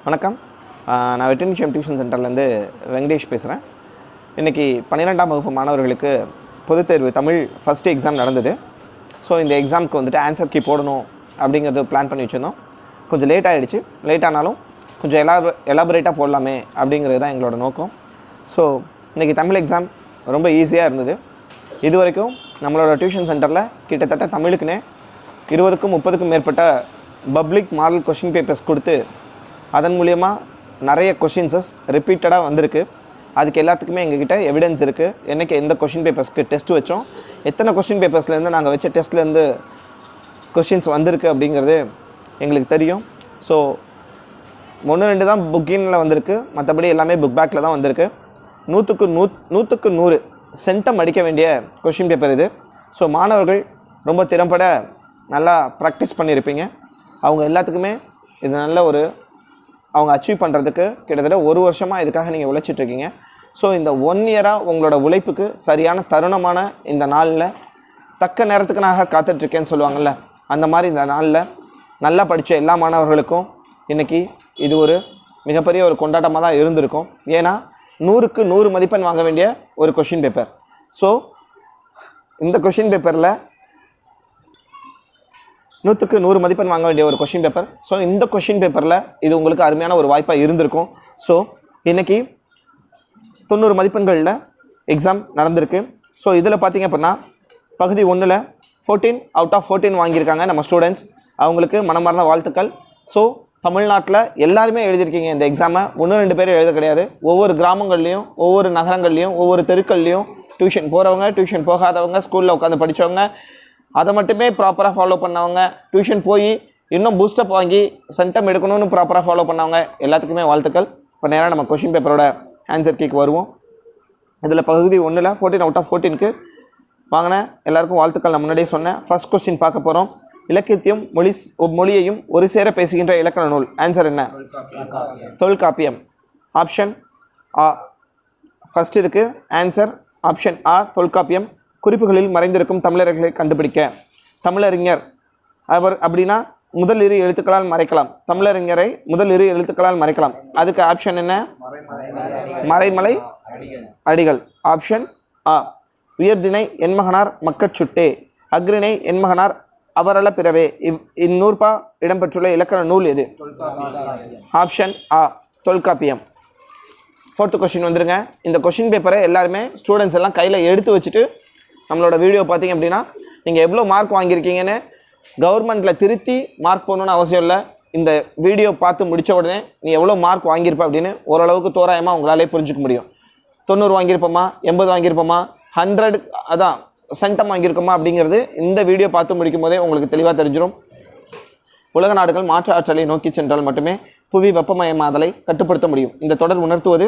வணக்கம். நான் வெற்றிநிச்சயம் டியூஷன் சென்டர்லேருந்து வெங்கடேஷ் பேசுகிறேன். இன்றைக்கி 12ஆம் வகுப்பு மாணவர்களுக்கு பொதுத் தேர்வு தமிழ் ஃபஸ்ட்டு எக்ஸாம் நடந்தது. ஸோ இந்த எக்ஸாமுக்கு வந்துட்டு ஆன்சர் கீ போடணும் அப்படிங்கிறது பிளான் பண்ணி வச்சுருந்தோம். கொஞ்சம் லேட் ஆகிடுச்சு. லேட் ஆனாலும் கொஞ்சம் எலாபரேட்டாக போடலாமே அப்படிங்கிறது தான் எங்களோட நோக்கம். ஸோ இன்றைக்கி தமிழ் எக்ஸாம் ரொம்ப ஈஸியாக இருந்தது. இது வரைக்கும் நம்மளோட டியூஷன் சென்டரில் கிட்டத்தட்ட தமிழுக்குன்னே 20க்கும் 30க்கும் மேற்பட்ட பப்ளிக் மாடல் கொஷின் பேப்பர்ஸ் கொடுத்து அதன் மூலயமா நிறைய கொஷின்ஸஸ் ரிப்பீட்டடாக வந்திருக்கு. அதுக்கு எல்லாத்துக்குமே எங்ககிட்ட எவிடன்ஸ் இருக்குது. என்றைக்கு எந்த கொஷின் பேப்பர்ஸ்க்கு டெஸ்ட் வச்சோம், எத்தனை கொஷின் பேப்பர்ஸ்லேருந்து நாங்கள் வச்ச டெஸ்ட்லேருந்து கொஷின்ஸ் வந்திருக்கு அப்படிங்கிறது எங்களுக்கு தெரியும். ஸோ 1-2 தான் புக்கிங்கில் வந்திருக்கு, மற்றபடி எல்லாமே புக் பேக்கில் தான் வந்திருக்கு. 100க்கு 100 சென்டம் அடிக்க வேண்டிய கொஷின் பேப்பர் இது. ஸோ மாணவர்கள் ரொம்ப திறம்பட நல்லா ப்ராக்டிஸ் பண்ணியிருப்பீங்க. அவங்க எல்லாத்துக்குமே இது நல்ல ஒரு அவங்க அச்சீவ் பண்ணுறதுக்கு கிட்டத்தட்ட 1 வருஷமாக இதுக்காக நீங்கள் உழைச்சிட்ருக்கீங்க. ஸோ இந்த 1 இயராக உங்களோட உழைப்புக்கு சரியான தருணமான இந்த நாளில் தக்க நேரத்துக்கு நான் காத்துட்ருக்கேன்னு சொல்லுவாங்கள்ல, அந்த மாதிரி இந்த நாளில் நல்லா படித்த எல்லா மாணவர்களுக்கும் இன்றைக்கி இது ஒரு மிகப்பெரிய ஒரு கொண்டாட்டமாக தான் இருந்திருக்கும். ஏன்னா 100க்கு 100 மதிப்பெண் வாங்க வேண்டிய ஒரு கொஷின் பேப்பர். ஸோ இந்த கொஷின் பேப்பரில் 100க்கு 100 மதிப்பெண் வாங்க வேண்டிய ஒரு கொஷின் பேப்பர். ஸோ இந்த கொஷின் பேப்பரில் இது உங்களுக்கு அருமையான ஒரு வாய்ப்பாக இருந்திருக்கும். ஸோ இன்றைக்கி 90 மதிப்பெண்களில் எக்ஸாம் நடந்திருக்கு. ஸோ இதில் பார்த்திங்க அப்படின்னா பகுதி 1ல் 14 out of 14 வாங்கியிருக்காங்க நம்ம ஸ்டூடெண்ட்ஸ். அவங்களுக்கு மனமார்ந்த வாழ்த்துக்கள். ஸோ தமிழ்நாட்டில் எல்லாருமே எழுதியிருக்கீங்க இந்த எக்ஸாமை. 1-2 பேர் எழுத கிடையாது. ஒவ்வொரு கிராமங்கள்லேயும், ஒவ்வொரு நகரங்கள்லேயும், ஒவ்வொரு தெருக்கள்லேயும் டியூஷன் போகிறவங்க, டியூஷன் போகாதவங்க, ஸ்கூலில் உட்காந்து படித்தவங்க, அதை மட்டுமே ப்ராப்பராக ஃபாலோ பண்ணவங்க, டியூஷன் போய் இன்னும் பூஸ்டப் வாங்கி சென்டம் எடுக்கணும்னு ப்ராப்பராக ஃபாலோ பண்ணவங்க எல்லாத்துக்குமே வாழ்த்துக்கள். இப்போ நேராக நம்ம கொஷின் பேப்பரோட ஆன்சர் கீக்கு வருவோம். இதில் பகுதி 1ல் 14 out of 14க்கு வாங்கின எல்லாருக்கும் வாழ்த்துக்கள். நான் முன்னாடியே சொன்னேன். ஃபர்ஸ்ட் கொஸ்டின் பார்க்க போகிறோம். இலக்கியத்தையும் மொழியையும் ஒரு சேர பேசுகின்ற இலக்கண நூல். ஆன்சர் என்ன? தொல்காப்பியம். ஆப்ஷன் ஆ. ஃபர்ஸ்ட் இதுக்கு ஆன்சர் ஆப்ஷன் ஆ, தொல்காப்பியம். குறிப்புகளில் மறைந்திருக்கும் தமிழர்களை கண்டுபிடிக்க. தமிழறிஞர் அவர் அப்படின்னா முதல் 2 எழுத்துக்களால் மறைக்கலாம். தமிழறிஞரை முதல் 2 எழுத்துக்களால் மறைக்கலாம். அதுக்கு ஆப்ஷன் என்ன? மறைமலை அடிகள். ஆப்ஷன் ஆ. உயர்திணை என்மகனார் மக்கட்சுட்டே. அக்ரிணை என்மகனார் அவரள பிறவே. இந்நூற்பா இடம்பெற்றுள்ள இலக்கண நூல் எது? ஆப்ஷன் ஆ, தொல்காப்பியம். 4th கொஸ்டின் வந்துருங்க. இந்த கொஷின் பேப்பரை எல்லாருமே ஸ்டூடெண்ட்ஸ் எல்லாம் கையில் எடுத்து வச்சுட்டு நம்மளோட வீடியோ பார்த்தீங்க அப்படின்னா நீங்கள் எவ்வளோ மார்க் வாங்கியிருக்கீங்கன்னு கவர்மெண்ட்டில் திருத்தி மார்க் பண்ணணுன்னு அவசியம் இல்லை. இந்த வீடியோ பார்த்து முடித்த உடனே நீ எவ்வளோ மார்க் வாங்கியிருப்ப அப்படின்னு ஓரளவுக்கு தோராயமாக உங்களாலே புரிஞ்சுக்க முடியும். 90 வாங்கியிருப்போமா, 80 வாங்கியிருப்போமா, 100 அதான் சென்டம் வாங்கியிருக்கோமா அப்படிங்கிறது இந்த வீடியோ பார்த்து முடிக்கும் போதே உங்களுக்கு தெளிவாக தெரிஞ்சிடும். உலக நாடுகள் மாற்று ஆற்றலை நோக்கி சென்றால் மட்டுமே புவி வெப்பமயமாதலை கட்டுப்படுத்த முடியும். இந்த தொடர் உணர்த்துவது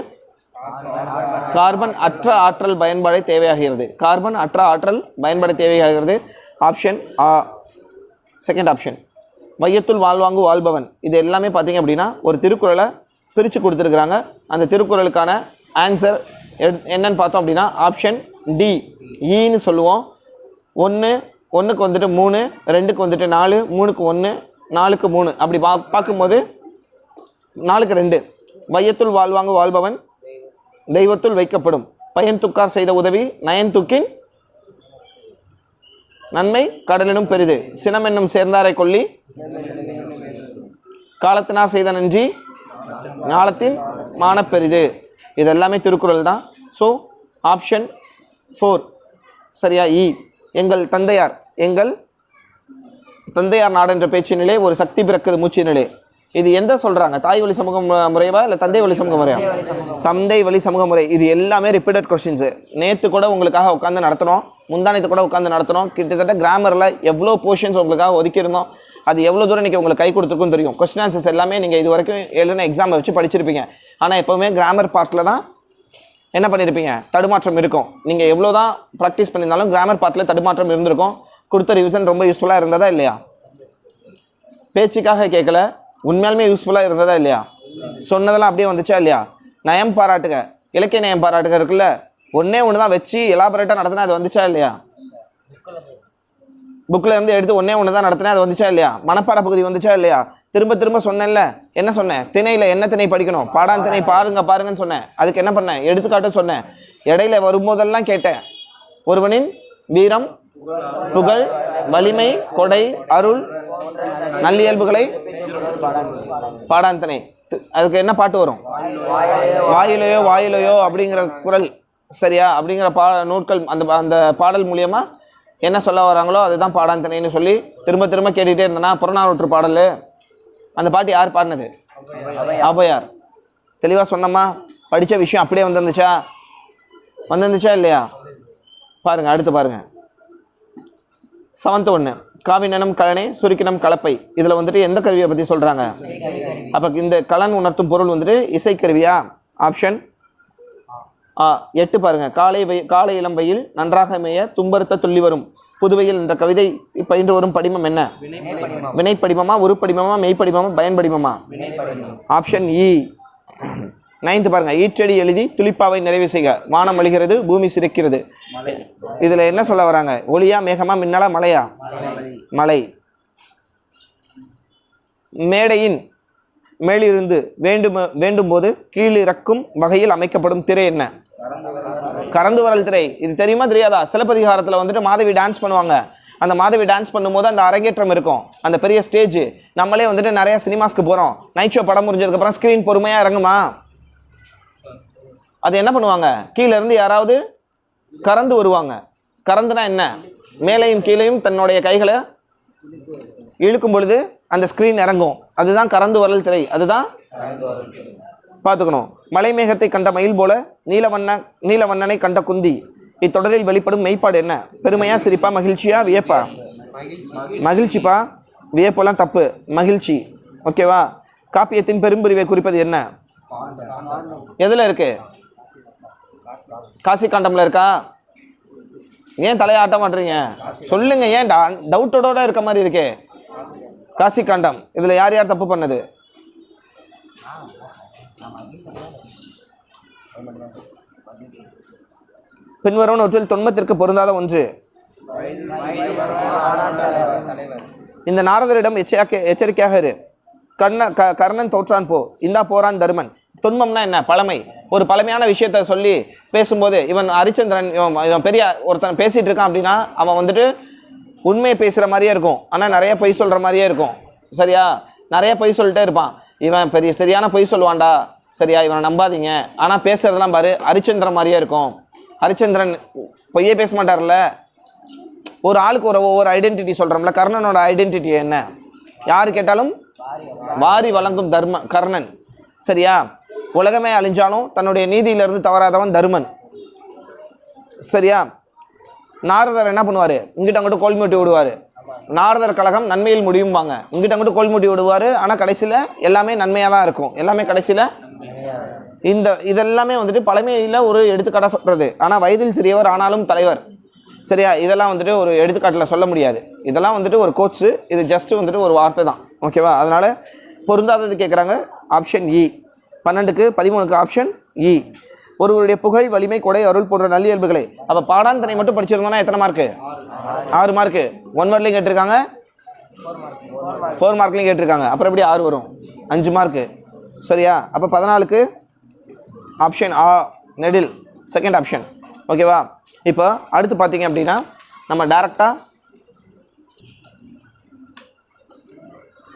கார்பன் அற்ற ஆற்றல் பயன்பாடை தேவையாகிறது. கார்பன் அற்ற ஆற்றல் பயன்பாடு தேவையாகிறது. ஆப்ஷன் ஆ, செகண்ட் ஆப்ஷன். மையத்துள் வாழ்வாங்கு வாழ்பவன். இது எல்லாமே பார்த்தீங்க அப்படின்னா ஒரு திருக்குறளை பிரித்து கொடுத்துருக்குறாங்க. அந்த திருக்குறளுக்கான ஆன்சர் என்னன்னு பார்த்தோம் அப்படின்னா ஆப்ஷன் டி, ஈன்னு சொல்லுவோம். 1க்கு வந்துட்டு 3, 2க்கு வந்துட்டு 4, 3க்கு 1, 4க்கு 3 அப்படி பார்க்கும்போது 4க்கு 2. மையத்துள் வாழ்வாங்கு வாழ்பவன் தெய்வத்துள் வைக்கப்படும். பயன் துக்கார் செய்த உதவி நயன்துக்கின் நன்மை கடலினும் பெரிது. சினம் என்னும் சேர்ந்தாரை கொல்லி காலத்தினார் செய்த நன்றி ஞாலத்தின் மானப்பெரிது. இது எல்லாமே திருக்குறள் தான். ஸோ ஆப்ஷன் 4 சரியா, இ. எங்கள் தந்தையார் நாடென்ற பேச்சினிலே ஒரு சக்தி பிறக்குது மூச்சினிலே. இது எந்த சொல்கிறாங்க? தாய் வழி சமூக முறைவா இல்லை தந்தை வழி சமூக முறையா? தந்தை வழி சமூக முறை. இது எல்லாமே ரிப்பீட்டட் கொஸ்டின்ஸு. நேற்று கூட உங்களுக்காக உட்காந்து நடத்தினோம், முந்தானத்து கூட உட்காந்து நடத்தினோம். கிட்டத்தட்ட கிராமரில் எவ்வளோ போர்ஷன்ஸ் உங்களுக்காக ஒதுக்கியிருந்தோம். அது எவ்வளோ தூரம் இன்றைக்கி உங்களுக்கு கை கொடுத்துருக்குன்னு தெரியும். கொஸ்டின் ஆன்சர்ஸ் எல்லாமே நீங்கள் இது வரைக்கும் எழுதின எக்ஸாமை வச்சு படிச்சிருப்பீங்க. ஆனால் எப்போவுமே கிராமர் பார்ட்டில் தான் என்ன பண்ணியிருப்பீங்க, தடுமாற்றம் இருக்கும். நீங்கள் எவ்வளோ தான் ப்ராக்டிஸ் பண்ணியிருந்தாலும் கிராமர் பார்ட்டில் தடுமாற்றம் இருந்திருக்கும். கொடுத்த ரிவிஷன் ரொம்ப யூஸ்ஃபுல்லாக இருந்ததா இல்லையா? பேச்சுக்காக கேட்கல, உண்மையாலுமே யூஸ்ஃபுல்லாக இருந்ததா இல்லையா? சொன்னதெல்லாம் அப்படியே வந்துச்சா இல்லையா? நயம் பாராட்டுக, இலக்கிய நயம் பாராட்டுக இருக்குல்ல, ஒன்று தான் வச்சு எலாபரேட்டாக நடத்தினா அது வந்துச்சா இல்லையா? புக்கில் இருந்து எடுத்து ஒன்று தான் நடத்தினா அது வந்துச்சா இல்லையா? மனப்பாட பகுதி வந்துச்சா இல்லையா? திரும்ப திரும்ப சொன்னேன்ல, என்ன சொன்னேன்? திணையில் என்ன திணை படிக்கணும், பாடான் திணை பாருங்கன்னு சொன்னேன். அதுக்கு என்ன பண்ணேன்? எடுத்துக்காட்டு சொன்னேன். இடையில வரும்போதெல்லாம் கேட்டேன். ஒருவனின் வீரம், புகழ், வலிமை, கொடை, அருள், நல்லியல்புகளை பாடான் திணை. அதுக்கு என்ன பாட்டு வரும்? வாயிலையோ வாயிலையோ அப்படிங்கிற குரல், சரியா? அப்படிங்கிற நூட்கள் அந்த பாடல் மூலியமா என்ன சொல்ல வராங்களோ அதுதான் பாடான் திணைன்னு சொல்லி திரும்ப திரும்ப கேட்டுகிட்டே இருந்தேன்னா, புறநானூற்று பாடல். அந்த பாட்டு யார் பாடினது? ஔவையார். தெளிவாக சொன்னோமா? படித்த விஷயம் அப்படியே வந்துருந்துச்சா இல்லையா? பாருங்க, அடுத்து பாருங்க. 7th 1 காவினனம் கலனை சுருக்கினம் கலப்பை. இதில் வந்துட்டு எந்த கருவியை பற்றி சொல்கிறாங்க? அப்போ இந்த கலன் உணர்த்தும் பொருள் வந்துட்டு இசைக்கருவியா? ஆப்ஷன் 8 பாருங்க. காலை இளம் வெயில் நன்றாக மேய தும்பறுத்த துள்ளி வரும் புதுவையில் என்ற கவிதை பயின்று வரும் படிமம் என்ன? வினை படிமமா, உருப்படிமமா, மெய்ப்படிமமா, பயன்படிமமா? ஆப்ஷன் இ. 9th பாருங்க. ஈற்றடி எழுதி துளிப்பாவை நிறைவு செய்க. வானம் அழிகிறது, பூமி சிரிக்கிறது. இதுல என்ன சொல்ல வராங்க? ஒளியா, மேகமா, மின்னலா, மலையா? மலை. மேடையின் மேலிருந்து வேண்டும் போது கீழிறக்கும் வகையில் அமைக்கப்படும் திரை என்ன? கறந்து வரல் திரை. இது தெரியுமா தெரியாதா? சிலப்பதிகாரத்தில் வந்துட்டு மாதவி டான்ஸ் பண்ணுவாங்க. அந்த மாதவி டான்ஸ் பண்ணும்போது அந்த அரங்கேற்றம் இருக்கும், அந்த பெரிய ஸ்டேஜ். நம்மளே வந்துட்டு நிறைய சினிமாஸ்க்கு போகிறோம். நைட் ஷோ படம் முடிஞ்சதுக்கப்புறம் ஸ்க்ரீன் பொறுமையாக இறங்குமா? அது என்ன பண்ணுவாங்க? கீழே இருந்து யாராவது கறந்து வருவாங்க. கறந்துனா என்ன? மேலையும் கீழையும் தன்னுடைய கைகளை இழுக்கும் பொழுது அந்த ஸ்க்ரீன் இறங்கும். அதுதான் கறந்து வரல் திரை. அதுதான் பார்த்துக்கணும். மலைமேகத்தை கண்ட மயில் போல நீலவண்ணனை கண்ட குந்தி. இத்தொடரில் வெளிப்படும் மெய்ப்பாடு என்ன? பெருமையா, சிரிப்பா, மகிழ்ச்சியா, வியப்பா? மகிழ்ச்சிப்பா. வியப்பெல்லாம் தப்பு, மகிழ்ச்சி. ஓகேவா? காப்பியத்தின் பெரும்பிரிவை குறிப்பது என்ன? எதில் இருக்கு? காசி காண்டம்ல இருக்கா? ஏன் தலையாட்ட மாட்டீங்க? சொல்லுங்க. ஏன் டவுட்டோட இருக்க மாதிரி இருக்கே? காசி காண்டம். இதுல யார் யார் தப்பு பண்ணது? பின்வரும் ஒன்றில் தொன்மத்திற்கு பொருந்தாத ஒன்று. இந்த நாரதரிடம் எச்சரிக்கையாக இரு. கர்ணன் தோற்றான் போ, இந்தா போறான் தருமன். தொன்மம்னா என்ன? பழமை. ஒரு பழமையான விஷயத்த சொல்லி பேசும்போது, இவன் ஹரிச்சந்திரன், இவன் பெரிய ஒருத்தன் பேசிட்டு இருக்கான் அப்படின்னா அவன் வந்துட்டு உண்மையை பேசுகிற மாதிரியே இருக்கும், ஆனால் நிறைய பொய் சொல்கிற மாதிரியே இருக்கும். சரியா? நிறைய பொய் சொல்லிட்டே இருப்பான். இவன் சரியான பொய் சொல்லுவான்டா, சரியா? இவனை நம்பாதீங்க. ஆனால் பேசுறதெல்லாம் பாரு ஹரிச்சந்திரன் மாதிரியே இருக்கும். ஹரிச்சந்திரன் பொய்யே பேச மாட்டார்ல. ஒரு ஆளுக்கு ஒவ்வொரு ஐடென்டிட்டி சொல்கிறோம்ல. கர்ணனோட ஐடென்டிட்டி என்ன? யார் கேட்டாலும் வாரி வழங்கும் கர்ணன். சரியா? உலகமே அழிஞ்சாலும் தன்னுடைய நீதியிலிருந்து தவறாதவன் தருமன். சரியா? நாரதர் என்ன பண்ணுவார்? இங்கிட்ட அங்கிட்ட கோல் மூட்டி விடுவார். நாரதர் கழகம் நன்மையில் முடியும்பாங்க. இங்கிட்ட அங்கிட்ட கோல் மூட்டி விடுவார். ஆனால் கடைசியில் எல்லாமே நன்மையாக தான் இருக்கும். எல்லாமே கடைசியில் இதெல்லாமே வந்துட்டு பழமையில் ஒரு எடுத்துக்காட்டாக சொல்கிறது. ஆனால் வயதில் சிறியவர் ஆனாலும் தலைவர். சரியா? இதெல்லாம் வந்துட்டு ஒரு எடுத்துக்காட்டில் சொல்ல முடியாது. இதெல்லாம் வந்துட்டு ஒரு கோட்ஸு. இது ஜஸ்ட்டு வந்துட்டு ஒரு வார்த்தை தான். ஓகேவா? அதனால் பொருந்தாதது கேட்குறாங்க. ஆப்ஷன் இ. 12க்கு 13க்கு ஆப்ஷன் இ. ஒருவருடைய புகழ், வலிமை, கொடை, அருள் போன்ற நல்லியல்புகளை. அப்போ பாடான் திணை மட்டும் படிச்சிருந்தோம்னா எத்தனை மார்க்கு? 6 மார்க்கு. 1 வேர்ட்லையும் கேட்டிருக்காங்க, 4 மார்க்லையும் கேட்டிருக்காங்க. அப்புறம் எப்படி 6 வரும்? 5 மார்க்கு. சரியா? அப்போ 14க்கு ஆப்ஷன் ஆ, நெடில், செகண்ட் ஆப்ஷன். ஓகேவா? இப்போ அடுத்து பார்த்தீங்க அப்படின்னா நம்ம டேரெக்டாக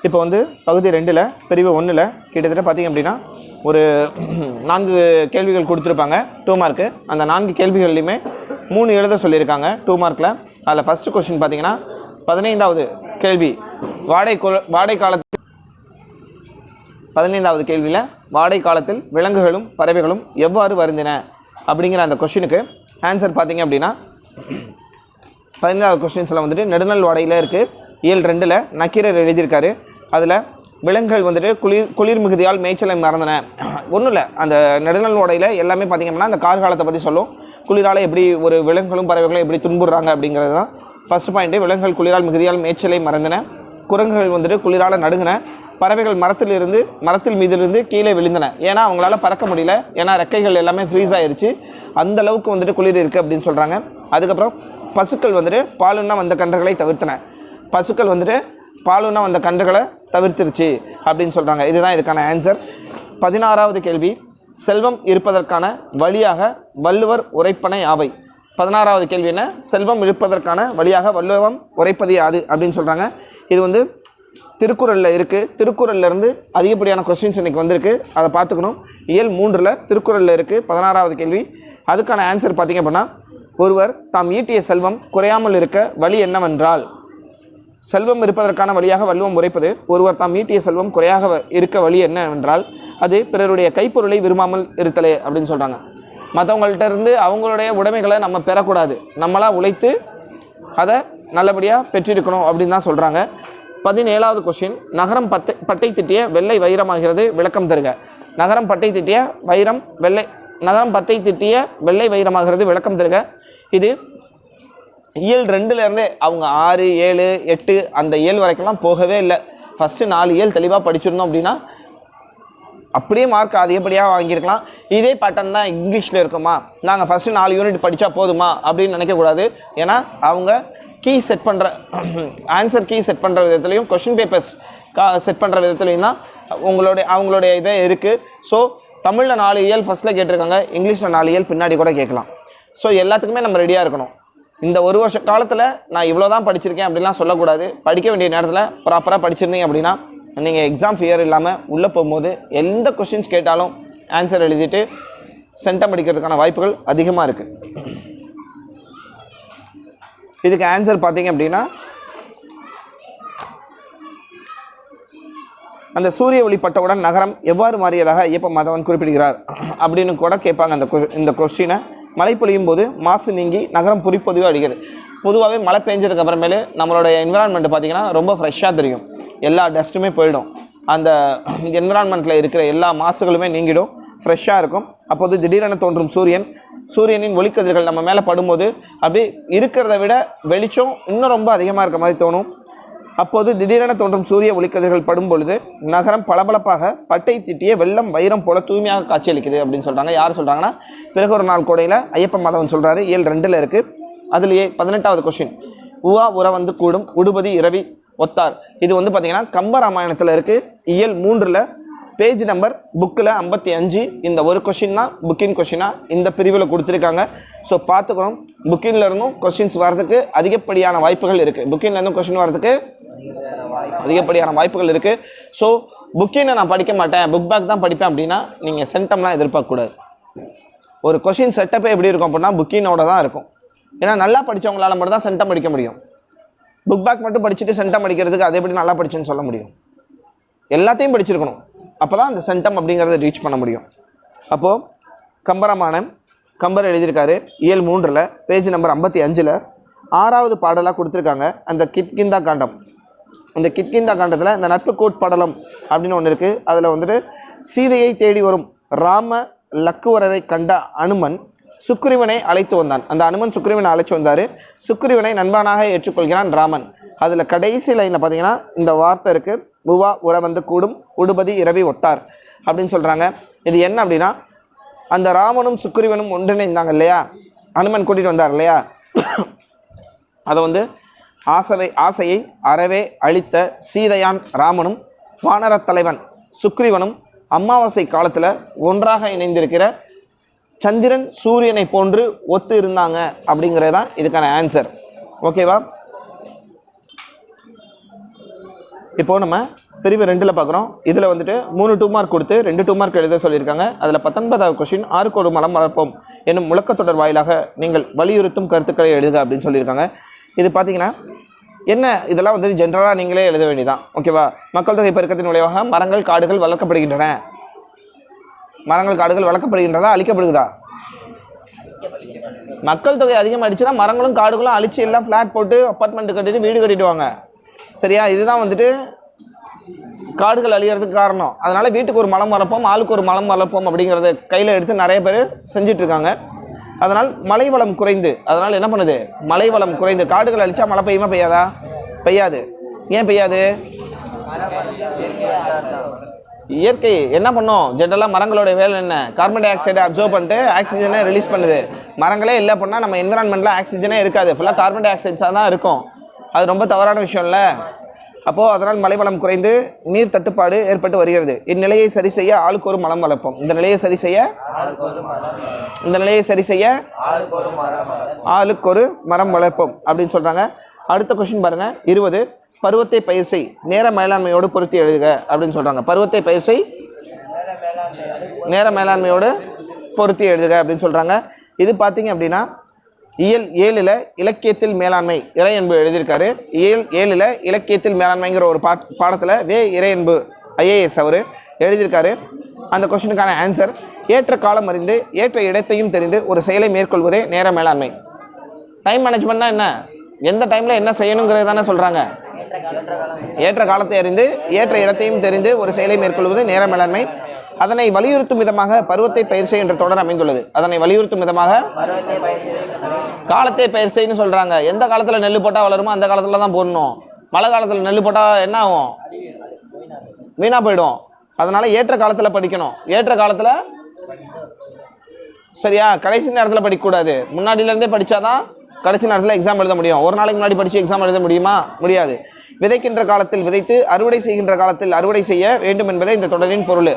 இப்போ வந்து பகுதி 2ல் பிரிவு 1ல் கிட்டத்தட்ட பார்த்திங்க அப்படின்னா ஒரு 4 கேள்விகள் கொடுத்துருப்பாங்க, 2 மார்க்கு. அந்த 4 கேள்விகள்லையுமே 3 எழுத சொல்லியிருக்காங்க 2 மார்க்கில். அதில் ஃபஸ்ட்டு கொஸ்டின் பார்த்திங்கன்னா 15வது கேள்வி வாடை காலத்தில் 15வது கேள்வியில் வாடை காலத்தில் விலங்குகளும் பறவைகளும் எவ்வாறு வருந்தின அப்படிங்கிற அந்த கொஸ்டினுக்கு ஆன்சர் பார்த்திங்க அப்படின்னா 15வது கொஸ்டின்ஸில் வந்துட்டு நெடுநல் வாடையில் இருக்குது. இயல் 2ல் நக்கீரர் எழுதியிருக்காரு. அதில் விலங்குகள் வந்துட்டு குளிர் மிகுதியால் மேய்ச்சலை மறந்தன. ஒன்றும் இல்லை, அந்த நெடுநல் வாடையில் எல்லாமே பார்த்திங்க அப்படின்னா அந்த கார்காலத்தை பற்றி சொல்லும். குளிரால் எப்படி ஒரு விலங்குகளும் பறவைகளும் எப்படி துன்புறாங்க அப்படிங்கிறது தான் ஃபஸ்ட் பாயிண்ட்டு. விலங்குகள் குளிரால் மிகுதியால் மேய்ச்சலை மறந்தன. குரங்குகள் வந்துட்டு குளிரால் நடுங்கின. பறவைகள் மரத்தில் மீதிலிருந்து கீழே விழுந்தன. ஏன்னா அவங்களால பறக்க முடியல, ஏன்னா ரெக்கைகள் எல்லாமே ஃப்ரீஸ் ஆயிடுச்சு. அந்த அளவுக்கு வந்துட்டு குளிர் இருக்குது அப்படின்னு சொல்கிறாங்க. அதுக்கப்புறம் பசுக்கள் வந்துட்டு பாலுன்னா வந்த கன்றுகளை தவிர்த்தன. பசுக்கள் வந்துட்டு பாலுனா வந்த கன்றுகளை தவிர்த்துருச்சு அப்படின்னு சொல்கிறாங்க. இதுதான் இதுக்கான ஆன்சர். 16வது கேள்வி, செல்வம் இருப்பதற்கான வழியாக வள்ளுவர் உரைப்பன யாவை? 16வது கேள்வி என்ன? செல்வம் இருப்பதற்கான வழியாக வள்ளுவம் உரைப்பது யாது அப்படின்னு சொல்கிறாங்க. இது வந்து திருக்குறளில் இருக்குது. திருக்குறள்லேருந்து அதிகப்படியான கொஸ்டின்ஸ் இன்றைக்கி வந்திருக்கு, அதை பார்த்துக்கணும். இயல் 3ல் திருக்குறளில் இருக்குது 16வது கேள்வி. அதுக்கான ஆன்சர் பார்த்திங்க அப்படின்னா, ஒருவர் தாம் ஈட்டிய செல்வம் குறையாமல் இருக்க வழி என்னவென்றால், செல்வம் இருப்பதற்கான வழியாக வள்ளுவம் உரைப்பது ஒருவர் தாம் ஈட்டிய செல்வம் குறையாக இருக்க வழி என்னவென்றால் அது பிறருடைய கைப்பொருளை விரும்பாமல் இருத்தலே அப்படின்னு சொல்கிறாங்க. மற்றவங்கள்ட்ட இருந்து அவங்களுடைய உடைமைகளை நம்ம பெறக்கூடாது, நம்மளாக உழைத்து அதை நல்லபடியாக பெற்றிருக்கணும் அப்படின்னு தான் சொல்கிறாங்க. 17வது கொஸ்டின், நகரம் பட்டை திட்டிய வெள்ளை வைரமாகிறது, விளக்கம் தருக. நகரம் பட்டை திட்டிய வெள்ளை வைரமாகிறது, விளக்கம் தருக. இது இயல் 2லேருந்தே அவங்க 6, 7, 8 அந்த இயல் வரைக்கும்லாம் போகவே இல்லை. ஃபஸ்ட்டு 4 இயல் தெளிவாக படிச்சிருந்தோம் அப்படின்னா அப்படியே மார்க் அதிகப்படியாக வாங்கியிருக்கலாம். இதே பேட்டர்ன் தான் இங்கிலீஷில் இருக்குமா, நாங்கள் ஃபஸ்ட்டு 4 யூனிட் படித்தா போதுமா அப்படின்னு நினைக்கக்கூடாது. ஏன்னா அவங்க கீ செட் பண்ணுற ஆன்சர் கீ செட் பண்ணுற விதத்துலையும் கொஷின் பேப்பர்ஸ் செட் பண்ணுற விதத்துலையும் தான் அவங்களுடைய இதே இருக்குது. ஸோ தமிழில் 4 இயல் ஃபஸ்ட்டில் கேட்டிருக்காங்க, இங்கிலீஷில் 4 இயல் பின்னாடி கூட கேட்கலாம். ஸோ எல்லாத்துக்குமே நம்ம ரெடியாக இருக்கணும். இந்த ஒரு வருஷ காலத்தில் நான் இவ்வளோ தான் படிச்சிருக்கேன் அப்படின்லாம் சொல்லக்கூடாது. படிக்க வேண்டிய நேரத்தில் ப்ராப்பராக படிச்சிருந்தீங்க அப்படின்னா நீங்கள் எக்ஸாம் ஃபியர் இல்லாமல் உள்ளே போகும்போது எந்த கொஷின்ஸ் கேட்டாலும் ஆன்சர் எழுதிட்டு சென்டம் அடிக்கிறதுக்கான வாய்ப்புகள் அதிகமாக இருக்குது. இதுக்கு ஆன்சர் பார்த்தீங்க அப்படின்னா, அந்த சூரிய ஒளிப்பட்டவுடன் நகரம் எவ்வாறு மாறியதாக ஐயப்ப மாதவன் குறிப்பிடுகிறார் அப்படின்னு கூட கேட்பாங்க. இந்த கொஸ்டினை மழை பொழியும் போது மாசு நீங்கி நகரம் புரிப்பொதுவாக அடிக்கிறது. பொதுவாகவே மழை பெஞ்சதுக்கு அப்புறமேலே நம்மளுடைய என்விரான்மெண்ட் பார்த்திங்கன்னா ரொம்ப ஃப்ரெஷ்ஷாக தெரியும், எல்லா டஸ்ட்டுமே போயிடும், அந்த என்விரான்மெண்ட்டில் இருக்கிற எல்லா மாசுகளுமே நீங்கிடும், ஃப்ரெஷ்ஷாக இருக்கும். அப்போது திடீரென தோன்றும் சூரியனின் ஒளிக்கதிர்கள் நம்ம மேலே படும்போது அப்படி இருக்கிறத விட வெளிச்சம் இன்னும் ரொம்ப அதிகமாக இருக்க மாதிரி தோணும். அப்போது திடீரென தோன்றும் சூரிய ஒளிக்கதிர்கள் படும் பொழுது நகரம் பளபளப்பாக பட்டை திட்டிய வெள்ளம் வைரம் போல தூய்மையாக காட்சியளிக்குது அப்படின்னு சொல்கிறாங்க. யார் சொல்கிறாங்கன்னா, பிறகு ஒரு நாள் கோடையில் ஐயப்ப மாதவன் சொல்கிறாரு. இயல் 2ல் இருக்குது. அதுலேயே 18வது கொஸ்டின், உவா உற வந்து கூடும் உடுபதி இரவி ஒத்தார். இது வந்து பார்த்திங்கன்னா கம்பராமாயணத்தில் இருக்குது. இயல் 3ல் பேஜ் நம்பர் புக்கில் 55. இந்த ஒரு கொஷின் தான் புக்கின் கொஷினாக இந்த பிரிவில் கொடுத்துருக்காங்க. ஸோ பார்த்துக்கணும், புக்கின்லேருந்தும் கொஷின்ஸ் வரதுக்கு அதிகப்படியான வாய்ப்புகள் இருக்குது. புக்கின்லேருந்தும் கொஷின் வரதுக்கு அதிகப்படியான வாய்ப்புகள் இருக்குது. ஸோ புக்கினை நான் படிக்க மாட்டேன், புக் பேக் தான் படிப்பேன் அப்படின்னா நீங்கள் சென்டம்லாம் எதிர்பார்க்கக்கூடாது. ஒரு கொஷின் செட்டப்பே எப்படி இருக்கும் அப்படின்னா புக்கினோட தான் இருக்கும். ஏன்னா நல்லா படித்தவங்களால மட்டும் தான் சென்டம் படிக்க முடியும். புக் பேக் மட்டும் படிச்சுட்டு சென்டம் படிக்கிறதுக்கு அதை எப்படி நல்லா படிச்சுன்னு சொல்ல முடியும்? எல்லாத்தையும் படிச்சிருக்கணும், அப்போ தான் அந்த சென்டம் அப்படிங்கிறத ரீச் பண்ண முடியும். அப்போது கம்பராமாயணம் கம்பர் எழுதியிருக்காரு. இயல் 3ல் பேஜ் நம்பர் 55ல் 6வது பாடலாக கொடுத்துருக்காங்க. அந்த கிட்கிந்தா காண்டம். அந்த கிட்கிந்தா காண்டத்தில் இந்த நட்பு கோட்பாடலம் அப்படின்னு ஒன்று இருக்குது. அதில் வந்துட்டு சீதையை தேடி வரும் ராம லக்குவரரை கண்ட அனுமன் சுக்ரீவனை அழைத்து வந்தான். அந்த அனுமன் சுக்ரீவனை அழைச்சி வந்தார். சுக்ரீவனை நண்பனாக ஏற்றுக்கொள்கிறான் ராமன். அதில் கடைசி லைனில் பார்த்தீங்கன்னா இந்த வார்த்தை இருக்குது, உவா உற வந்து கூடும் உடுபதி இரவி ஒத்தார் அப்படின்னு சொல்கிறாங்க. இது என்ன அப்படின்னா, அந்த ராமனும் சுக்ரீவனும் ஒன்றிணைந்தாங்க இல்லையா, அனுமன் கூட்டிகிட்டு வந்தார் இல்லையா, அதை வந்து ஆசையை அறவே அழித்த சீதையான் ராமனும் வானரத் தலைவன் சுக்ரீவனும் அமாவாசை காலத்தில் ஒன்றாக இணைந்திருக்கிற சந்திரன் சூரியனை போன்று ஒத்து இருந்தாங்க அப்படிங்கிறது தான் இதுக்கான ஆன்சர். ஓகேவா? இப்போது நம்ம பிரிவு 2ல் பார்க்குறோம். இதில் வந்துட்டு 3 2 மார்க் கொடுத்து 2 2 மார்க் எழுத சொல்லியிருக்காங்க. அதில் 19வது கொஸ்டின், ஆறுக்கோடு மலம் வளர்ப்போம் என்னும் முழக்கத்தொடர் வாயிலாக நீங்கள் வலியுறுத்தும் கருத்துக்களை எழுதுக அப்படின்னு சொல்லியிருக்காங்க. இது பார்த்தீங்கன்னா என்ன, இதெல்லாம் வந்து ஜென்ரலாக நீங்களே எழுத வேண்டியதான். ஓகேவா? மக்கள் தொகை பெருக்கத்தின் விளைவாக மரங்கள் காடுகள் வளர்க்கப்படுகின்றன. மரங்கள் காடுகள் வளர்க்கப்படுகின்றதா அழிக்கப்படுகிறதா? மக்கள் தொகை அதிகமாகிடுச்சுன்னா மரங்களும் காடுகளும் அழிச்சு எல்லாம் ஃப்ளாட் போட்டு அப்பார்ட்மெண்ட் கட்டிட்டு வீடு கட்டிடுவாங்க. சரியா? இதுதான் வந்துட்டு காடுகள் அழிகிறதுக்கு காரணம். அதனால் வீட்டுக்கு ஒரு மரம் வளர்ப்போம், ஆளுக்கு ஒரு மரம் வளர்ப்போம் அப்படிங்கிறத கையில் எடுத்து நிறைய பேர் செஞ்சிட்ருக்காங்க. அதனால் மழை வளம் குறைந்து, அதனால் என்ன பண்ணுது, மழை வளம் குறைந்து காடுகள் அழிச்சா மழை பெய்யுமா பெய்யாதா? பெய்யாது. ஏன் பெய்யாது? இயற்கை என்ன பண்ணும், ஜென்ரலாக மரங்களோட வேலை என்ன, கார்பன் டை ஆக்சைடை அப்சர்வ் பண்ணிட்டு ஆக்சிஜனை ரிலீஸ் பண்ணுது. மரங்களே இல்லை அப்படின்னா நம்ம என்விரான்மெண்ட்டில் ஆக்சிஜனே இருக்காது, ஃபுல்லாக கார்பன் டை ஆக்சைட்ஸாக தான் இருக்கும். அது ரொம்ப தவறான விஷயம் இல்லை. அப்போது அதனால் மழைவளம் குறைந்து நீர் தட்டுப்பாடு ஏற்பட்டு வருகிறது. இந்நிலையை சரி செய்ய ஆளுக்கு ஒரு மரம் வளர்ப்போம். இந்த நிலையை சரி செய்ய ஆளுக்கு ஒரு மரம் வளர்ப்போம் அப்படின்னு சொல்கிறாங்க. அடுத்த கொஸ்டின் பாருங்கள் 20. பருவத்தை பயிர் செய், நேர மேலாண்மையோடு பொருத்தி எழுதுக அப்படின்னு சொல்கிறாங்க. பருவத்தை பயிர் செய், நேர மேலாண்மையோடு பொருத்தி எழுதுக அப்படின்னு சொல்கிறாங்க. இது பார்த்தீங்க அப்படின்னா இயல் 7ல் இலக்கியத்தில் மேலாண்மை இறையன்பு எழுதியிருக்காரு. இயல் 7ல் இலக்கியத்தில் மேலாண்மைங்கிற ஒரு பாடத்தில் இறையன்பு IAS அவர் எழுதியிருக்காரு. அந்த கொஸ்டினுக்கான ஆன்சர், ஏற்ற காலம் அறிந்து ஏற்ற இடத்தையும் தெரிந்து ஒரு செயலை மேற்கொள்வதே நேர மேலாண்மை. டைம் மேனேஜ்மெண்ட்னா என்ன? எந்த டைமில் என்ன செய்யணுங்கிறது தானே சொல்கிறாங்க. ஏற்ற காலத்தை அறிந்து ஏற்ற இடத்தையும் தெரிந்து ஒரு செயலை மேற்கொள்வது நேர மேலாண்மை. அதனை வலியுறுத்தும் விதமாக பருவத்தை பயிர் செய் என்ற தொடர் அமைந்துள்ளது. அதனை வலியுறுத்தும் விதமாக காலத்தை பயிர் செய்யன்னு சொல்கிறாங்க. எந்த காலத்தில் நெல் போட்டால் வளருமோ அந்த காலத்தில் தான் போடணும். மழை காலத்தில் நெல் போட்டால் என்ன ஆகும்? வீணாக போயிடும். அதனால் ஏற்ற காலத்தில் படிக்கணும். ஏற்ற காலத்தில் சரியா, கடைசி நேரத்தில் படிக்கக்கூடாது. முன்னாடியிலேருந்தே படித்தாதான் கடைசி நேரத்தில் எக்ஸாம் எழுத முடியும். ஒரு நாளைக்கு முன்னாடி படித்து எக்ஸாம் எழுத முடியுமா? முடியாது. விதைக்கின்ற காலத்தில் விதைத்து அறுவடை செய்கின்ற காலத்தில் அறுவடை செய்ய வேண்டும் என்பதே இந்த தொடரின் பொருள்.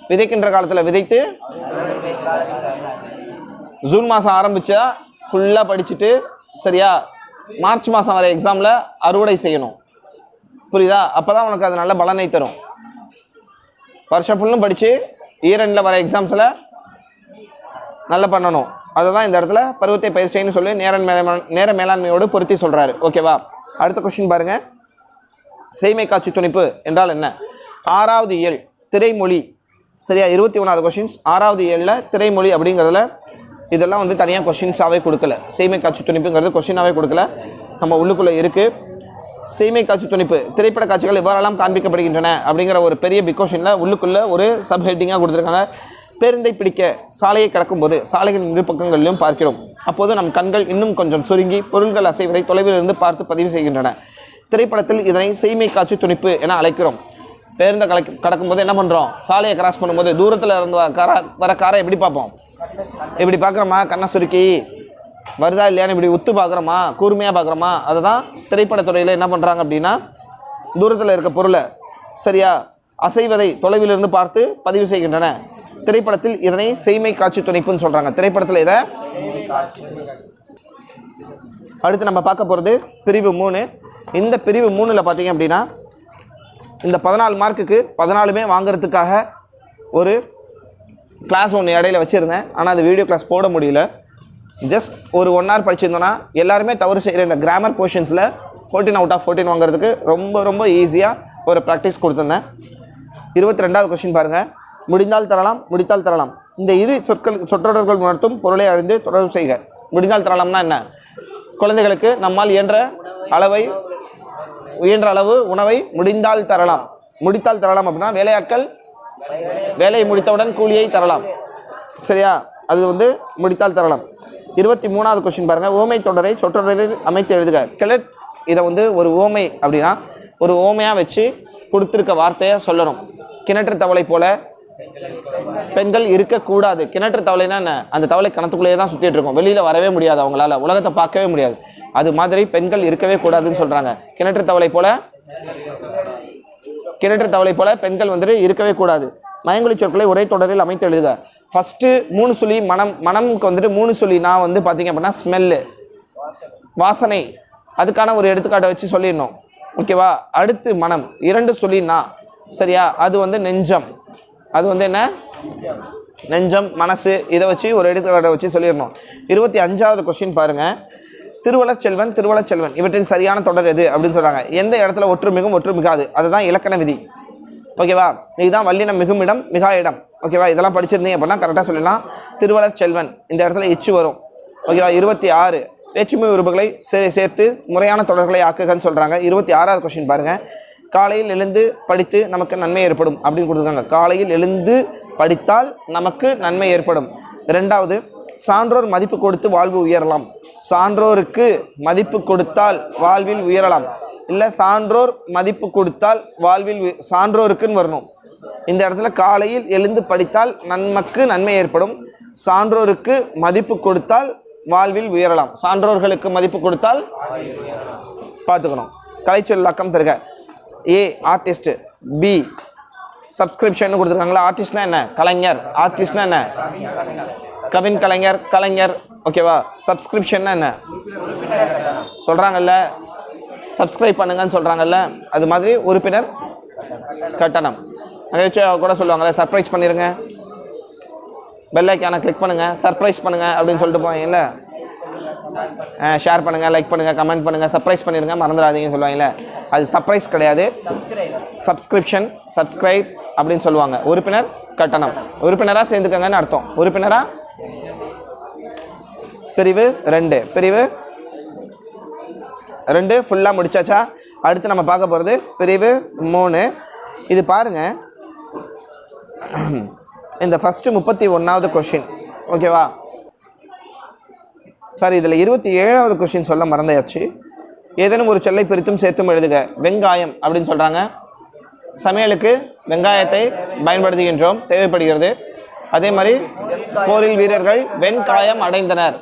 விதைக்கின்ற காலத்தில் விதைத்து ஜூன் மாதம் ஆரம்பித்தா ஃபுல்லாக படிச்சுட்டு சரியா மார்ச் மாதம் வர எக்ஸாமில் அறுவடை செய்யணும். புரியுதா? அப்போ தான் உனக்கு அது நல்ல பலனை தரும். வருஷம் ஃபுல்லும் படித்து ஈரண்டில் வர எக்ஸாம்ஸில் நல்லா பண்ணணும். அதை தான் இந்த இடத்துல பருவத்தை பயிர் செய்யணும்னு சொல்லி நேர மேலாண்மையோடு பொருத்தி சொல்கிறாரு. ஓகேவா? அடுத்த கொஸ்டின் பாருங்கள். செய்மை காட்சி துணிப்பு என்றால் என்ன? 6வது இயல் திரைமொழி சரியா, 21வது கொஸ்டின்ஸ். 6வது இயலில் திரைமொழி அப்படிங்கிறதுல இதெல்லாம் வந்து தனியாக கொஸ்டின்ஸாகவே கொடுக்கல. செய்மை காட்சி துணிப்புங்கிறது கொஸ்டினாகவே கொடுக்கல, நம்ம உள்ளுக்குள்ளே இருக்குது. செய்மை காட்சி துணிப்பு, திரைப்பட காட்சிகள் எவ்வாறெல்லாம் காண்பிக்கப்படுகின்றன அப்படிங்கிற ஒரு பெரிய பிக் கொஸ்டினில் உள்ளுக்குள்ளே ஒரு சப் ஹெட்டிங்காக கொடுத்துருக்காங்க. பேருந்தை பிடிக்க சாலையை கடக்கும்போது சாலைகளின் இரு பக்கங்களிலும் பார்க்கிறோம். அப்போது நம் கண்கள் இன்னும் கொஞ்சம் சுருங்கி பொருள்கள் அசைவதை தொலைவில் இருந்து பார்த்து பதிவு செய்கின்றன. திரைப்படத்தில் இதனை செய்மை காட்சி துணிப்பு என அழைக்கிறோம். பேருந்தை கடக்கும்போது என்ன பண்ணுறோம்? சாலையை கிராஸ் பண்ணும்போது தூரத்தில் இருந்து வர காரை எப்படி பார்ப்போம்? இப்படி பார்க்குறோமா? கண்ணை சுருக்கி வருதா இல்லையான்னு இப்படி உத்து பார்க்குறோமா? கூர்மையாக பார்க்குறோமா? அதை தான் திரைப்படத்துறையில் என்ன பண்ணுறாங்க அப்படின்னா, தூரத்தில் இருக்க பொருளை சரியா அசைவதை தொலைவிலிருந்து பார்த்து பதிவு செய்கின்றன. திரைப்படத்தில் இதனை செய்மை காட்சி துணிப்புன்னு சொல்கிறாங்க. திரைப்படத்தில் இதை அடுத்து நம்ம பார்க்க போகிறது பிரிவு 3. இந்த பிரிவு 3ல் பார்த்தீங்க அப்படின்னா இந்த 14 மார்க்குக்கு 14மே வாங்கிறதுக்காக ஒரு கிளாஸ் ஒன்று இடையில வச்சுருந்தேன். ஆனால் அது வீடியோ கிளாஸ் போட முடியல. ஜஸ்ட் ஒரு 1 hour படிச்சிருந்தோன்னா எல்லாருமே தவறு செய்கிற இந்த கிராமர் போர்ஷன்ஸில் 14 out of 14 வாங்குறதுக்கு ரொம்ப ரொம்ப ஈஸியாக ஒரு ப்ராக்டிஸ் கொடுத்துருந்தேன். 22வது கொஸ்டின் பாருங்கள். முடிந்தால் தரலாம், முடித்தால் தரலாம். இந்த இரு சொற்றொடர்கள் உணர்த்தும் பொருளை அறிந்து தொடர்பு செய்க. முடிந்தால் தரலாம்னா என்ன? குழந்தைகளுக்கு நம்மால் இயன்ற அளவு உணவை முடிந்தால் தரலாம். முடித்தால் தரலாம் அப்படின்னா வேலையாட்கள் வேலையை முடித்தவுடன் கூலியை தரலாம். சரியா? அது வந்து முடித்தால் தரலாம். 23வது கொஸ்டின் பாருங்கள். ஓமை தொடரை சொற்றொடரில் அமைத்து எழுதுக. கிளட் இதை வந்து ஒரு ஓமை அப்படின்னா ஒரு ஓமையாக வச்சு கொடுத்துருக்க வார்த்தையை சொல்லணும். கிணற்று தவளை போல பெண்கள் இருக்கக்கூடாது. கிணற்று தவளைனா என்ன? அந்த தவளை கிணத்துக்குள்ளேயே தான் சுற்றிட்டு இருக்கும், வெளியில் வரவே முடியாது, அவங்களால உலகத்தை பார்க்கவே முடியாது. அது மாதிரி பெண்கள் இருக்கவே கூடாதுன்னு சொல்கிறாங்க. கிணற்று தவளை போல பெண்கள் வந்துட்டு இருக்கவே கூடாது. மயங்கொலி சொற்களை ஒரே தொடரில் அமைத்து எழுதுக. ஃபஸ்ட்டு 3 சொல்லி மனமுக்கு வந்துட்டு 3 சொல்லி நான் வந்து பார்த்தீங்க அப்படின்னா ஸ்மெல்லு, வாசனை, அதுக்கான ஒரு எடுத்துக்காட்டை வச்சு சொல்லிடணும். ஓகேவா? அடுத்து மனம் 2 சொல்லி நான் சரியா, அது வந்து நெஞ்சம், அது வந்து என்ன? நெஞ்சம், மனசு, இதை வச்சு ஒரு எடுத்துக்காட்டை வச்சு சொல்லிடணும். 25வது கொஸ்டின் பாருங்கள். திருவளர் செல்வன் இவற்றின் சரியான தொடர் எது அப்படின்னு சொல்கிறாங்க. எந்த இடத்துல ஒற்று மிகும் ஒற்று மிகாது, அதுதான் இலக்கண விதி. ஓகேவா? இதுதான் வல்லினம் மிகும் இடம் மிகா இடம். ஓகேவா? இதெல்லாம் படிச்சிருந்தீங்க அப்படின்னா கரெக்டாக சொல்லலாம். திருவளர் செல்வன் இந்த இடத்துல எச்சு வரும். ஓகேவா? 26 வேற்றுமை உறுப்புகளை சேர்த்து முறையான தொடர்களை ஆக்குகன்னு சொல்கிறாங்க. 26வது கொஸ்டின் பாருங்கள். காலையில் எழுந்து படித்து நமக்கு நன்மை ஏற்படும் அப்படின்னு கொடுத்துருக்காங்க. காலையில் எழுந்து படித்தால் நமக்கு நன்மை ஏற்படும். 2வது சான்றோர் மதிப்பு கொடுத்து வாழ்வு உயரலாம். சான்றோருக்கு மதிப்பு கொடுத்தால் வாழ்வில் உயரலாம். இல்லை சான்றோர் மதிப்பு கொடுத்தால் வாழ்வில் சான்றோருக்குன்னு வரணும். இந்த இடத்துல காலையில் எழுந்து படித்தால் நமக்கு நன்மை ஏற்படும். சான்றோருக்கு மதிப்பு கொடுத்தால் வாழ்வில் உயரலாம். சான்றோர்களுக்கு மதிப்பு கொடுத்தால் பார்த்துக்கணும். கலைச்சொல்லாக்கம் தருக. ஏ ஆர்டிஸ்ட், பி சப்ஸ்கிரிப்ஷன் கொடுத்துருக்காங்களா. ஆர்டிஸ்ட்னா என்ன? கலைஞர். ஆர்டிஸ்ட்னா என்ன? கவின் கலைஞர், கலைஞர். ஓகேவா. சப்ஸ்கிரிப்ஷன்னா என்ன சொல்கிறாங்கல்ல, சப்ஸ்கிரைப் பண்ணுங்கன்னு சொல்கிறாங்கல்ல, அது மாதிரி உறுப்பினர் கட்டணம். அதை வச்சு கூட சொல்லுவாங்கள்ல, சர்ப்ரைஸ் பண்ணிடுங்க, பெல் ஐக்கானை கிளிக் பண்ணுங்கள், சர்ப்ரைஸ் பண்ணுங்கள் அப்படின்னு சொல்லிட்டு போவீங்கல்ல. ஷேர் பண்ணுங்கள், லைக் பண்ணுங்கள், கமெண்ட் பண்ணுங்கள், சர்ப்ரைஸ் பண்ணிடுங்க, மறந்துடாதீங்கன்னு சொல்லுவாங்கல்ல. அது சர்ப்ரைஸ் கிடையாது, சப்ஸ்கிரிப்ஷன், சப்ஸ்கிரைப் அப்படின்னு சொல்லுவாங்க. உறுப்பினர் கட்டணம். உறுப்பினராக சேர்ந்துக்கங்கன்னு அர்த்தம். உறுப்பினராக பிரிவு 2. பிரிவு 2 ஃபுல்லாக முடிச்சாச்சா? அடுத்து நம்ம பார்க்க போகிறது பிரிவு 3. இது பாருங்கள், இந்த ஃபஸ்ட்டு 31வது கொஷின். ஓகேவா. சாரி, இதில் 27வது கொஷின் சொல்ல மறந்தாச்சு. ஏதேனும் ஒரு சொல்லை பிரித்தும் சேர்த்தும் எழுதுக. வெங்காயம் அப்படின்னு சொல்கிறாங்க. சமையலுக்கு வெங்காயத்தை பயன்படுத்துகின்றோம், தேவைப்படுகிறது. அதே மாதிரி போரில் வீரர்கள் வெண்காயம் அடைந்தனர்.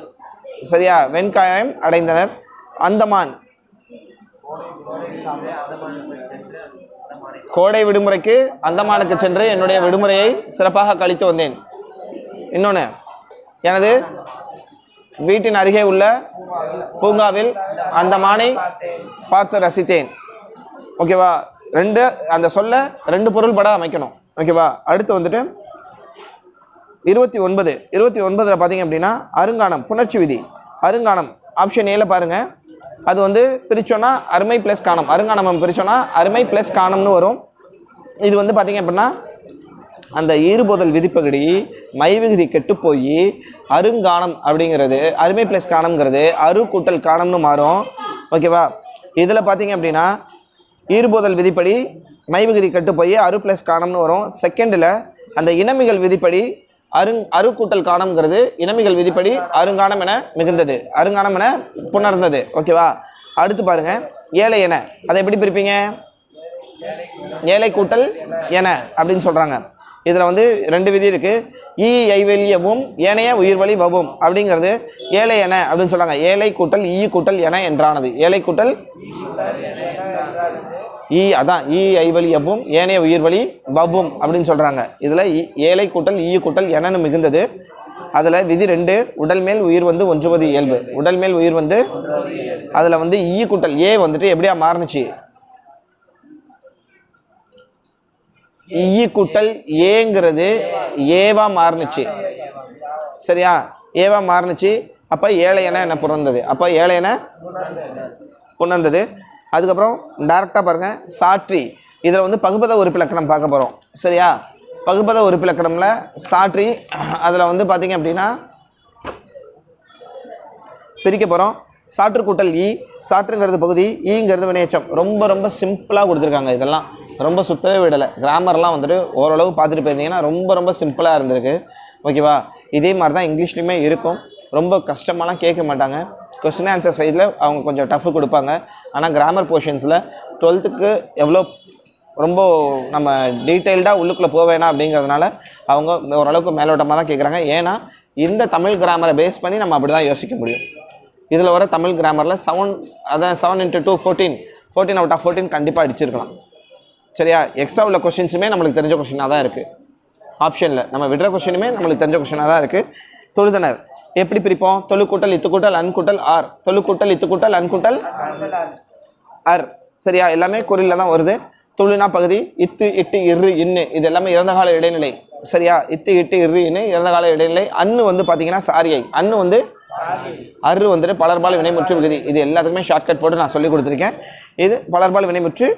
சரியா, வெண்காயம் அடைந்தனர். அந்தமான், கோடை விடுமுறைக்கு அந்தமானுக்கு சென்று என்னுடைய விடுமுறையை சிறப்பாக கழித்து வந்தேன். இன்னொன்று, எனது வீட்டின் அருகே உள்ள பூங்காவில் அந்தமானை பார்த்து ரசித்தேன். ஓகேவா. அந்த சொல்ல 2 பொருள் பட அமைக்கணும். ஓகேவா. அடுத்து வந்துட்டு 29 பார்த்தீங்க அப்படின்னா அருங்கானம், புணர்ச்சி விதி. அருங்கானம் ஆப்ஷன் ஏல பாருங்கள். அது வந்து பிரித்தோன்னா அருமை ப்ளஸ் காணம். அருங்கானம் பிரித்தோன்னா அருமை ப்ளஸ் காணம்னு வரும். இது வந்து பார்த்திங்க அப்படின்னா அந்த ஈறுபோதல் விதிப்படி மை விகுதி கெட்டு போய் அருங்கானம் அப்படிங்கிறது அருமை ப்ளஸ் காணம்ங்கிறது அரு கூட்டல் காணம்னு மாறும். ஓகேவா. இதில் பார்த்திங்க அப்படின்னா ஈறுபோதல் விதிப்படி மை விகுதி கெட்டு போய் அரு ப்ளஸ் காணம்னு வரும். செகண்டில் அந்த இனமிகள் விதிப்படி அரு கூட்டல் காணம்ங்கிறது இனமிகள் விதிப்படி அருங்கானம் என மிகுந்தது, அருங்கானம் என புணர்ந்தது. ஓகேவா. அடுத்து பாருங்கள், ஏழை என. அதை எப்படி பிரிப்பீங்க? ஏழை கூட்டல் என அப்படின்னு சொல்கிறாங்க. இதில் வந்து 2 விதி இருக்குது. ஈ ஐவெளியவும் ஏனைய உயிர்வழி வவும் அப்படிங்கிறது ஏழை என அப்படின்னு சொல்கிறாங்க. ஏழை கூட்டல் ஈ கூட்டல் என என்றானது. ஏழை கூட்டல் ஈ, அதான் ஈ ஐவழியவும் ஏனைய உயிர்வழி வவும் அப்படின்னு சொல்கிறாங்க. இதில் ஏழை கூட்டல் ஈ கூட்டல் எனன்னு மிகுந்தது. அதில் விதி 2, உடல் மேல் உயிர் வந்து ஒன்றுவது இயல்பு. உடல் மேல் உயிர் வந்து அதில் வந்து ஈ கூட்டல் ஏ வந்துட்டு எப்படியா மாறுனுச்சு? ஈ கூட்டல் ஏங்கிறது ஏவா மாறுனுச்சு. சரியா, ஏவா மாறுனுச்சு. அப்போ ஏழையன என்ன புணர்ந்தது. அப்போ ஏழையன புணர்ந்தது. அதுக்கப்புறம் டேரெக்டாக பாருங்கள், சாற்றி. இதில் வந்து பகுபத உறுப்பிலக்கணம் பார்க்க போகிறோம். சரியா, பகுபத உறுப்பிலக்கணமில் சாற்றி அதில் வந்து பார்த்திங்க அப்படின்னா பிரிக்க போகிறோம். சாற்று கூட்டல் ஈ. சாற்றுங்கிறது பகுதி, ஈங்கிறது வினையச்சம். ரொம்ப ரொம்ப சிம்பிளாக கொடுத்துருக்காங்க. இதெல்லாம் ரொம்ப சுத்தவே விடலை. கிராமர்லாம் வந்துட்டு ஓரளவு பார்த்துட்டு போயிருந்தீங்கன்னா ரொம்ப ரொம்ப சிம்பிளாக இருந்திருக்கு. ஓகேவா. இதே மாதிரி தான் இங்கிலீஷ்லேயுமே இருக்கும். ரொம்ப கஷ்டமாலாம் கேட்க மாட்டாங்க. கொஸ்டின் ஆன்சர் சைடில் அவங்க கொஞ்சம் டஃப்பு கொடுப்பாங்க. ஆனால் கிராமர் போர்ஷன்ஸில் 12க்கு எவ்வளோ ரொம்ப நம்ம டீட்டெயில்டாக உள்ளுக்குள்ளே போவேனா அப்படிங்கிறதுனால அவங்க ஓரளவுக்கு மேலோட்டமாக தான் கேட்குறாங்க. ஏன்னா இந்த தமிழ் கிராமரை பேஸ் பண்ணி நம்ம அப்படி தான் யோசிக்க முடியும். இதில் வர தமிழ் கிராமரில் 7 × 2 14 அவுட் ஆஃப் 14 கண்டிப்பாக அடிச்சிருக்கலாம். சரியா. எக்ஸ்ட்ரா உள்ள கொஸ்டின்ஸுமே நம்மளுக்கு தெரிஞ்ச கொஸ்டினாக தான் இருக்குது. ஆப்ஷனில் நம்ம விடுற கொஸ்டினுமே நம்மளுக்கு தெரிஞ்ச கொஸ்டினாக தான் இருக்குது. தொழுதனர் எப்படி பிரிப்போம்? தொழு கூட்டல் இத்து கூட்டல் அன் கூட்டல் ஆர். தொழு கூட்டல் இத்து கூட்டல் அன் கூட்டல் அர். சரியா, எல்லாமே குறியில் தான் வருது. தொழுனா பகுதி, இத்து இட்டு இரு இன்னு இது எல்லாமே இறந்த கால இடைநிலை. சரியா, இத்து இட்டு இரு இன்னு இறந்த கால இடைநிலை. அன்னு வந்து பார்த்தீங்கன்னா சாரியை. அன்னு வந்து அரு வந்துட்டு பலர்பால் வினைமுற்று விகுதி. இது எல்லாத்துக்குமே ஷார்ட்கட் போட்டு நான் சொல்லி கொடுத்துருக்கேன். இது பலர்பால் வினைமுற்று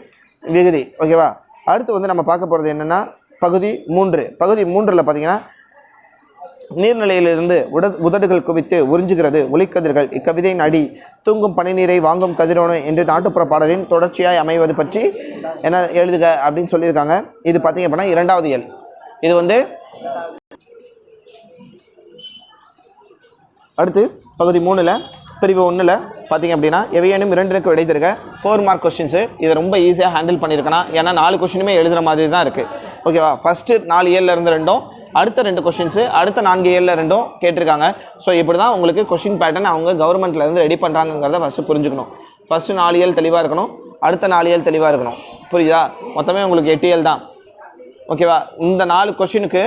விகுதி. ஓகேவா. அடுத்து வந்து நம்ம பார்க்க போகிறது என்னென்னா பகுதி 3. பகுதி 3ல் பார்த்தீங்கன்னா நீர்நிலையிலிருந்து உதடுகள் குவித்து உறிஞ்சுகிறது ஒளிக்கதிர்கள். இக்கவிதையின் அடி தூங்கும் பனிநீரை வாங்கும் கதிரோனு என்று நாட்டுப்புற பாடலின் தொடர்ச்சியாய் அமைவது பற்றி என்ன எழுதுக அப்படின்னு சொல்லியிருக்காங்க. இது பார்த்தீங்க அப்படின்னா 2வது இயல். இது வந்து அடுத்து பகுதி 3ல் பிரிவு 1ல் பார்த்தீங்க அப்படின்னா எவையேனும் 2க்கு விடை தருக. 4 மார்க் கொஸ்டின்ஸு. இதை ரொம்ப ஈஸியாக ஹேண்டில் பண்ணியிருக்கேனா, ஏன்னா 4 கொஸ்டினுமே எழுதுகிற மாதிரி தான் இருக்குது. ஓகேவா? ஃபஸ்ட்டு 4 ஏழில் இருந்து ரெண்டும், அடுத்த 2 கொஷின்ஸு அடுத்த 4 ஏழில் ரெண்டும் கேட்டிருக்காங்க. ஸோ இப்படி தான் உங்களுக்கு கொஷின் பேட்டர்ன் அவங்க கவர்மெண்ட்லேருந்து ரெடி பண்ணுறாங்கிறத ஃபஸ்ட்டு புரிஞ்சுக்கணும். ஃபஸ்ட்டு 4 ஏழு தெளிவாக இருக்கணும், அடுத்த 4 ஏழு தெளிவாக இருக்கணும். புரியுதா? மொத்தமே உங்களுக்கு 8 ஏழு தான். ஓகேவா? இந்த 4 கொஷினுக்கு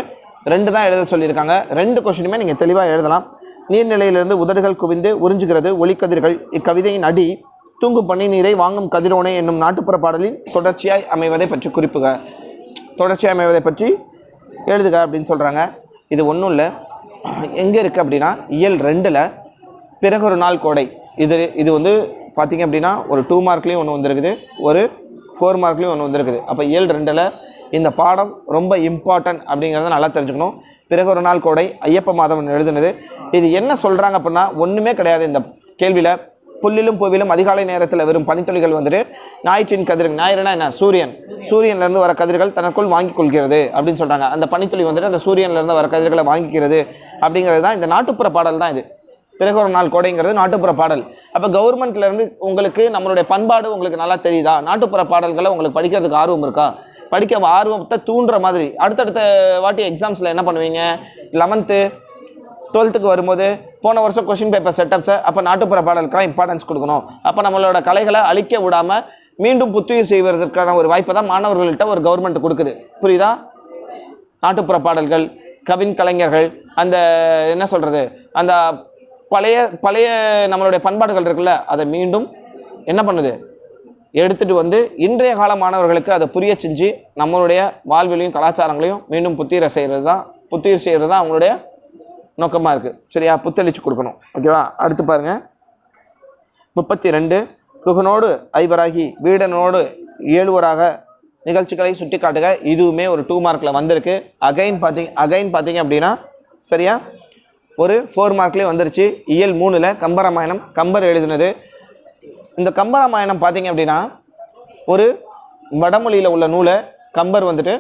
2 தான் எழுத சொல்லியிருக்காங்க. 2 கொஷினுமே நீங்கள் தெளிவாக எழுதலாம். நீர்நிலையிலிருந்து உதடுகள் குவிந்து உறிஞ்சுகிறது ஒளிக்கதிர்கள். இக்கவிதையின் அடி தூங்கும் பனி நீரை வாங்கும் கதிரோனே என்னும் நாட்டுப்புற பாடலின் தொடர்ச்சியாய் அமைவதை பற்றி குறிப்புக. தொடர்ச்சியாய் அமைவதை பற்றி எழுதுக அப்படின்னு சொல்கிறாங்க. இது ஒன்றும் இல்லை, எங்கே இருக்குது அப்படின்னா இயல் 2ல் பிறகொரு நாள் கோடை. இது வந்து பார்த்திங்க அப்படின்னா ஒரு 2 மார்க்லேயும் ஒன்று வந்திருக்குது, ஒரு 4 மார்க்லேயும் ஒன்று வந்திருக்குது. அப்போ இயல் 2ல் இந்த பாடம் ரொம்ப இம்பார்ட்டன்ட் அப்படிங்கிறத நல்லா தெரிஞ்சுக்கணும். பிறகொரு நாள் கோடை ஐயப்ப மாதவன் எழுதுனது. இது என்ன சொல்கிறாங்க அப்படின்னா ஒன்றுமே கிடையாது. இந்த கேள்வியில் புல்லிலும் பூவிலும் அதிகாலை நேரத்தில் வரும் பனித்துளிகள் வந்துட்டு ஞாயிற்றின் கதிர்கள், ஞாயிறுனா என்ன? சூரியன்லேருந்து வர கதிர்கள் தனக்குள் வாங்கி கொள்கிறது அப்படின்னு சொல்கிறாங்க. அந்த பனித்துளி வந்துட்டு அந்த சூரியன்லேருந்து வர கதிர்களை வாங்கிக்கிறது அப்படிங்கிறது தான் இந்த நாட்டுப்புற பாடல் தான். இது பிறகொரு நாள் கோடைங்கிறது நாட்டுப்புற பாடல். அப்போ கவர்மெண்ட்லேருந்து உங்களுக்கு நம்மளுடைய பண்பாடு உங்களுக்கு நல்லா தெரியுதா? நாட்டுப்புற பாடல்களை உங்களுக்கு படிக்கிறதுக்கு ஆர்வம் இருக்கா? படிக்க ஆர்வத்தை தூண்டுற மாதிரி அடுத்தடுத்த வாட்டி எக்ஸாம்ஸில் என்ன பண்ணுவீங்க? 11th 12th வரும்போது போன வருஷம் கொஷின் பேப்பர் செட்டப்ஸை அப்போ நாட்டுப்புற பாடலுக்கெல்லாம் இம்பார்ட்டன்ஸ் கொடுக்கணும். அப்போ நம்மளோட கலைகளை அழிக்க விடாமல் மீண்டும் புத்துயிர் செய்வதற்கான ஒரு வாய்ப்பை தான் மாணவர்கள்ட்ட ஒரு கவர்மெண்ட் கொடுக்குது. புரியுதா? நாட்டுப்புற பாடல்கள், கவின் கலைஞர்கள், அந்த என்ன சொல்கிறது, அந்த பழைய நம்மளுடைய பண்பாடுகள் இருக்குல்ல, அதை மீண்டும் என்ன பண்ணுது? எடுத்துகிட்டு வந்து இன்றைய கால மாணவர்களுக்கு அதை புரிய செஞ்சு நம்மளுடைய வாழ்விலையும் கலாச்சாரங்களையும் மீண்டும் புத்துயிர் செய்கிறது தான் அவங்களுடைய நோக்கமாக இருக்குது. சரியா? புத்தளிச்சு கொடுக்கணும். ஓகேவா? அடுத்து பாருங்கள் 32 குகனோடு ஐவராகி வீடனோடு 7வராக நிகழ்ச்சிகளை சுட்டி காட்டுக. இதுவுமே ஒரு 2 மார்க்கில் வந்திருக்கு. அகைன் பார்த்தீங்க அப்படின்னா சரியா ஒரு 4 மார்க்லேயே வந்துருச்சு. இயல் 3ல் கம்பராமாயணம் கம்பர் எழுதினது. இந்த கம்பராமாயணம் பார்த்தீங்க அப்படின்னா ஒரு வடமொழியில் உள்ள நூலை கம்பர் வந்துட்டு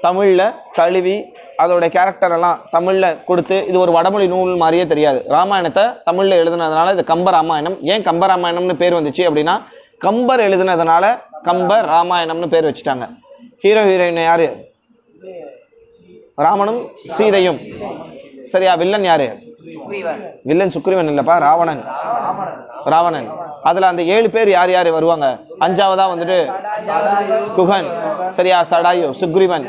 தமிழில் தழுவி அதோடைய கேரக்டரெல்லாம் தமிழில் கொடுத்து, இது ஒரு வடமொழி நூல் மாதிரியே தெரியாது. ராமாயணத்தை தமிழில் எழுதுனதுனால இது கம்பராமாயணம். ஏன் கம்பராமாயணம்னு பேர் வந்துச்சு அப்படின்னா கம்பர் எழுதுனதுனால கம்பர் ராமாயணம்னு பேர் வச்சுட்டாங்க. ஹீரோ ஹீரோயின் யார்? ராமனும் சீதையும். சரியா? வில்லன் யார்? வில்லன் சுக்ரீவன் இல்லைப்பா, ராவணன். அதில் அந்த 7 பேர் யார் யார் வருவாங்க? 5ஆவதா வந்துட்டு குகன், சரியா, சடாயு, சுக்ரீவன்,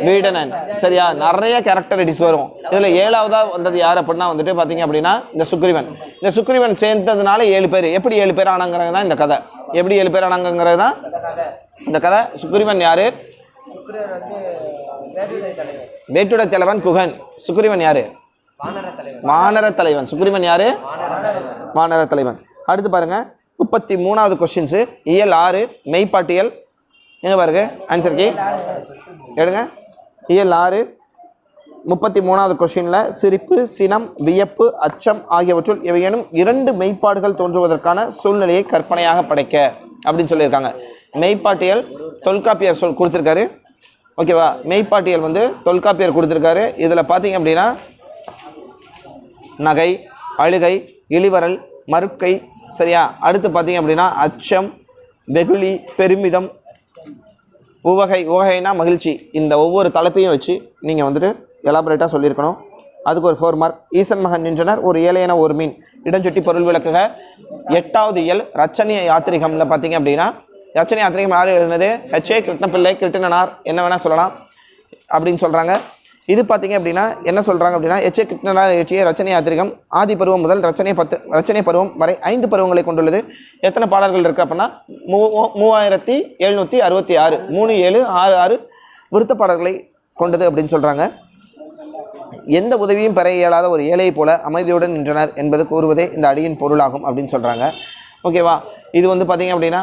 வீடனன், சரியா, நிறைய கேரக்டரிட்டிஸ் வரும். இதில் 7ஆவதா வந்தது யார் அப்படின்னா வந்துட்டு பார்த்தீங்க அப்படின்னா இந்த சுக்ரீவன் சேர்ந்ததுனால 7 பேர். எப்படி 7 பேர் ஆனாங்கிறது தான் இந்த கதை. எப்படி 7 பேர் ஆனாங்கிறது தான் இந்த கதை. சுக்ரீவன் யார்? வேட்டுடை தலைவன் குகன். சுக்ரீவன் யார்? வானர தலைவன். சுக்ரீவன் யார்? வானர தலைவன். அடுத்து பாருங்க 33வது கொஸ்டின்ஸு இயல் 6 மெய்ப்பாட்டியல். எங்கே பாருங்க ஆன்சர் கீ எடுங்க. இயல் 6 33வது கொஸ்டினில் சிரிப்பு, சினம், வியப்பு, அச்சம் ஆகியவற்றுள் எவையேனும் 2 மெய்ப்பாடுகள் தோன்றுவதற்கான சூழ்நிலையை கற்பனையாக படைக்க அப்படின்னு சொல்லியிருக்காங்க. மெய்ப்பாட்டியல் தொல்காப்பியர் கொடுத்துருக்காரு. ஓகேவா? மெய்ப்பாட்டியல் வந்து தொல்காப்பியர் கொடுத்துருக்காரு. இதில் பார்த்தீங்க அப்படின்னா நகை, அழுகை, இளிவரல், மறுக்கை, சரியா. அடுத்து பார்த்தீங்க அப்படின்னா அச்சம், வெகுளி, பெருமிதம், உவகைனா மகிழ்ச்சி. இந்த ஒவ்வொரு தலைப்பையும் வச்சு நீங்கள் வந்துட்டு எலாபரேட்டாக சொல்லியிருக்கணும். அதுக்கு ஒரு 4 மார்க். ஈசன் மகன் நின்றனர் ஒரு ஏழையன ஒரு மீன் இடஞ்சொட்டி பொருள் விளக்குக. 8வது இயல் ரச்சனிய யாத்திரிகமில் பார்த்தீங்க அப்படின்னா ரச்சனை யாத்திரிகம் யார் எழுதுனது? ஹெச்ஏ கிருஷ்ணபிள்ளை, கிருட்டிணனார் என்ன வேணால் சொல்லலாம் அப்படின்னு சொல்கிறாங்க. இது பார்த்தீங்க அப்படின்னா என்ன சொல்கிறாங்க அப்படின்னா ஹெச்ஏ கிருஷ்ணனார் இயற்றிய ரச்சனை யாத்திரிகம் ஆதி பருவம் முதல் ரச்சனை பருவம் வரை 5 பருவங்களை கொண்டுள்ளது. எத்தனை பாடல்கள் இருக்குது அப்படின்னா 3766 3766 விருத்த பாடல்களை கொண்டது அப்படின்னு சொல்கிறாங்க. எந்த உதவியும் பெற இயலாத ஒரு ஏழையை போல அமைதியுடன் நின்றனர் என்பது கூறுவதே இந்த அடியின் பொருளாகும் அப்படின்னு சொல்கிறாங்க. ஓகேவா? இது வந்து பார்த்திங்க அப்படின்னா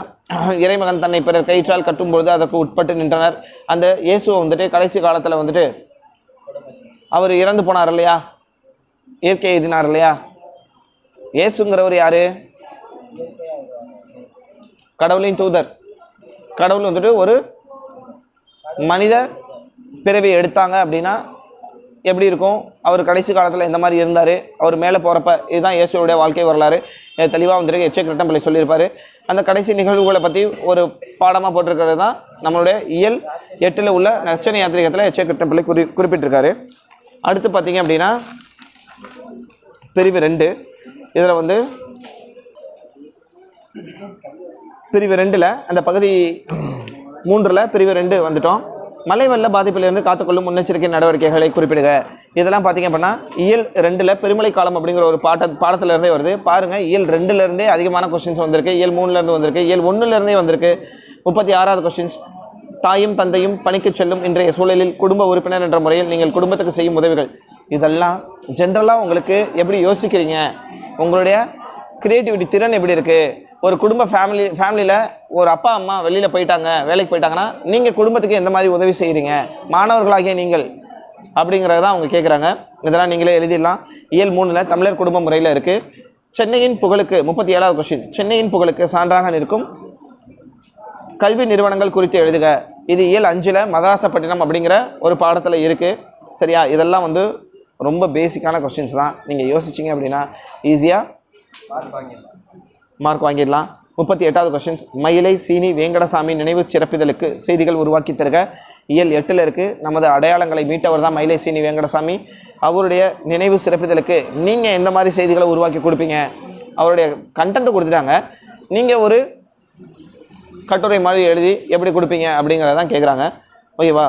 இறைமகன் தன்னை பிறர் கயிற்றால் கட்டும்பொழுது அதற்கு உட்பட்டு நின்றனர். அந்த இயேசுவை வந்துட்டு கடைசி காலத்தில் வந்துட்டு அவர் இறந்து போனார் இல்லையா, இயற்கை எழுதினார் இல்லையா. இயேசுங்கிறவர் யார்? கடவுளின் தூதர். கடவுள் வந்துட்டு ஒரு மனித பிறவி எடுத்தாங்க அப்படின்னா எப்படி இருக்கும், அவர் கடைசி காலத்தில் எந்த மாதிரி இருந்தார், அவர் மேலே போகிறப்ப இதுதான் இயேசுடைய வாழ்க்கை வரலாறு தெளிவாக வந்திருக்கு. எச்.ஏ. கிருட்டம்பிள்ளை சொல்லியிருப்பார். அந்த கடைசி நிகழ்வுகளை பற்றி ஒரு பாடமாக போட்டிருக்கிறது தான் நம்மளுடைய இயல் 8 உள்ள நற்செய்தி யாத்திரிகத்தில் எச்.ஏ. கிருட்டம்பிள்ளை குறிப்பிட்டிருக்காரு. அடுத்து பார்த்தீங்க அப்படின்னா பிரிவு 2. இதில் வந்து பிரிவு 2ல் அந்த பகுதி 3ல் பிரிவு 2 வந்துட்டோம். மழை வெள்ள பாதிப்பிலிருந்து காத்துக்கொள்ளும் முன்னெச்சரிக்கை நடவடிக்கைகளை குறிப்பிடுக. இதெல்லாம் பார்த்தீங்க அப்படின்னா இயல் 2ல் பெருமழை காலம் அப்படிங்கிற ஒரு பாடத்திலிருந்தே வருது. பாருங்கள், இயல் 2லேருந்தே அதிகமான கொஸ்டின்ஸ் வந்திருக்கு, இயல் 3லேருந்து வந்திருக்கு, இயல் 1லேருந்தே வந்திருக்கு. 36வது கொஸ்டின்ஸ். தாயும் தந்தையும் பணிக்கு செல்லும் இன்றைய சூழலில் குடும்ப உறுப்பினர் என்ற முறையில் நீங்கள் குடும்பத்துக்கு செய்யும் உதவிகள். இதெல்லாம் ஜென்ரலாக உங்களுக்கு எப்படி யோசிக்கிறீங்க, உங்களுடைய க்ரியேட்டிவிட்டி திறன் எப்படி இருக்குது, ஒரு குடும்ப ஃபேமிலியில் ஒரு அப்பா அம்மா வெளியில் போயிட்டாங்க, வேலைக்கு போயிட்டாங்கன்னா நீங்கள் குடும்பத்துக்கு எந்த மாதிரி உதவி செய்கிறீங்க, மாணவர்களாகிய நீங்கள் அப்படிங்கிறத தான் அவங்க கேட்குறாங்க. இதெல்லாம் நீங்களே எழுதிடலாம். இயல் 3ல் தமிழர் குடும்ப முறையில் இருக்குது. சென்னையின் புகழுக்கு 37வது கொஸ்டின். சென்னையின் புகழுக்கு சான்றாக நிற்கும் கல்வி நிறுவனங்கள் குறித்து எழுதுக. இது இயல் 5ல் மதராசப்பட்டினம் அப்படிங்கிற ஒரு பாடத்தில் இருக்குது. சரியா? இதெல்லாம் வந்து ரொம்ப பேசிக்கான கொஸ்டின்ஸ் தான். நீங்கள் யோசிச்சிங்க அப்படின்னா ஈஸியாக மார்க் வாங்கிடலாம். 38வது கொஸ்டின்ஸ். மயிலை சீனி வேங்கடசாமி நினைவு சிறப்பிதழுக்கு செய்திகள் உருவாக்கி தருக. இயல் 8ல் இருக்குது. நமது அடையாளங்களை மீட்டவர் தான் மயிலை சீனி வேங்கடசாமி. அவருடைய நினைவு சிறப்பிதழுக்கு நீங்கள் எந்த மாதிரி செய்திகளை உருவாக்கி கொடுப்பீங்க, அவருடைய கண்டென்ட் கொடுத்துட்டாங்க, நீங்கள் ஒரு கட்டுரை மாதிரி எழுதி எப்படி கொடுப்பீங்க அப்படிங்கிறதான் கேட்குறாங்க. ஓகேவா?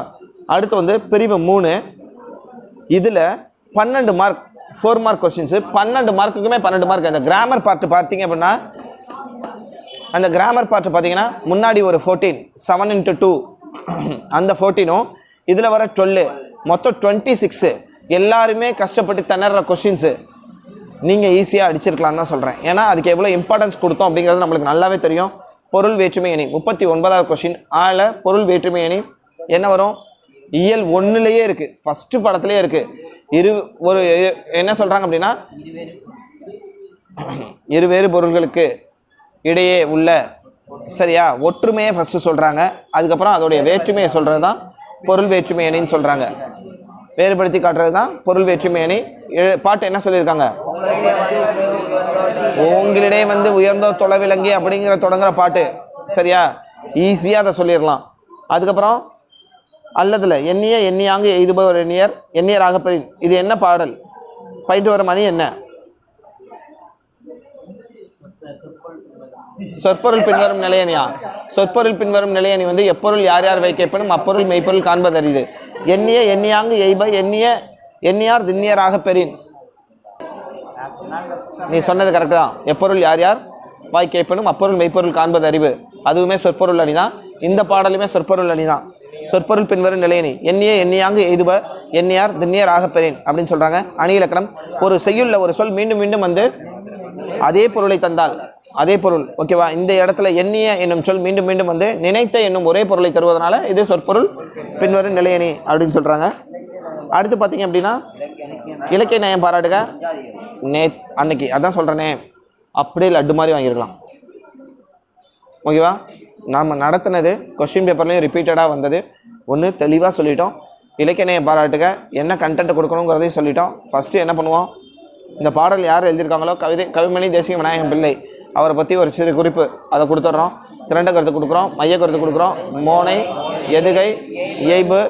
அடுத்து வந்து பிரிவு 3. இதில் 12 மார்க் 4 மார்க் கொஸ்டின்ஸு. 12 மார்க்குக்குமே 12 மார்க். அந்த கிராமர் பார்ட்டு பார்த்தீங்க அப்படின்னா அந்த கிராமர் பார்ட்டு பார்த்தீங்கன்னா முன்னாடி ஒரு 14 7 × 2 அந்த 14ம் இதில் வர 12 மொத்தம் 26. எல்லாருமே கஷ்டப்பட்டு திணற கொஸ்டின்ஸு. நீங்கள் ஈஸியாக அடிச்சிருக்கலான்னு தான் சொல்கிறேன். ஏன்னா அதுக்கு எவ்வளோ இம்பார்ட்டன்ஸ் கொடுத்தோம் அப்படிங்கிறது நம்மளுக்கு நல்லாவே தெரியும். பொருள் வேற்றுமை அணி 39வது கொஸ்டின். ஆள பொருள் வேற்றுமை அணி என்ன வரும்? இயல் 1லேயே இருக்குது, ஃபஸ்ட்டு படத்துலேயே இருக்குது. ஒரு என்ன சொல்கிறாங்க அப்படின்னா இருவேறு பொருள்களுக்கு இடையே உள்ள சரியா ஒற்றுமையை ஃபஸ்ட்டு சொல்கிறாங்க. அதுக்கப்புறம் அதோடைய வேற்றுமையை சொல்கிறது தான் பொருள் வேற்றுமை அணின்னு சொல்கிறாங்க. வேறுபடுத்தி காட்டுறது தான் பொருள் வேற்றுமை அணி. பாட்டு என்ன சொல்லியிருக்காங்க? உங்களிடையே வந்து உயர்ந்தோர் தொலைவிலங்கி அப்படிங்கிற தொடங்குற பாட்டு. சரியா? ஈஸியாக அதை சொல்லிடலாம். அதுக்கப்புறம் அல்லதுல எண்ணிய எண்ணியாங்கு எய்துபவர் எண்ணியர் எண்ணியராக பெறின். இது என்ன பாடல்? பயின்று வரும் அணி என்ன? சொற்பொருள் பின்வரும் நிலையணியா? சொற்பொருள் பின்வரும் நிலையணி வந்து எப்பொருள் யார் யார் வைக்கப்படும் அப்பொருள் மெய்ப்பொருள் காண்பதறிது. எண்ணிய எண்ணியாங்கு எய்ப எண்ணிய எண்ணியார் திண்ணியராக பெறின். நீ சொன்னது கரெக்டு தான். எப்பொருள் யார் யார் வாய்க்கப்படும் அப்பொருள் மெய்ப்பொருள் காண்பது அறிவு. அதுவுமே சொற்பொருள் அணி தான். இந்த பாடலுமே சொற்பொருள் அணி தான். சொற்பொருள் பின்வரும் நிலையணி எண்ணிய எண்ணியாங்கு எய்துப எண்ணியார் திண்ணியராக பெறின் அப்படின்னு சொல்கிறாங்க. அணி இலக்கணம். ஒரு செய்யுள்ள ஒரு சொல் மீண்டும் மீண்டும் வந்து அதே பொருளை தந்தால் அதே பொருள். ஓகேவா? இந்த இடத்துல எண்ணிய என்னும் சொல் மீண்டும் மீண்டும் வந்து நினைத்த என்னும் ஒரே பொருளை தருவதனால இது சொற்பொருள் பின்வரும் நிலையணி அப்படின்னு சொல்கிறாங்க. அடுத்து பார்த்தீங்க அப்படின்னா இலக்கிய நயம் பாராட்டுக. அன்னைக்கு அதான் சொல்கிறேனே, அப்படியே லட்டு மாதிரி வாங்கியிருக்கலாம். ஓகேவா? நாம் நடத்தினது கொஸ்டின் பேப்பர்லேயும் ரிப்பீட்டடாக வந்தது. ஒன்று தெளிவாக சொல்லிட்டோம். இலக்கிய நயம் பாராட்டுக என்ன கண்டென்ட் கொடுக்கணுங்கிறதையும் சொல்லிட்டோம். ஃபஸ்ட்டு என்ன பண்ணுவோம், இந்த பாடல் யார் எழுதியிருக்காங்களோ கவிமணி தேசிக விநாயகம் பிள்ளை அவரை பற்றி ஒரு சிறு குறிப்பு அதை கொடுத்துட்றோம். திரண்ட கருத்து கொடுக்குறோம், மைய கருத்து கொடுக்குறோம், மோனை எதுகை இயைபு,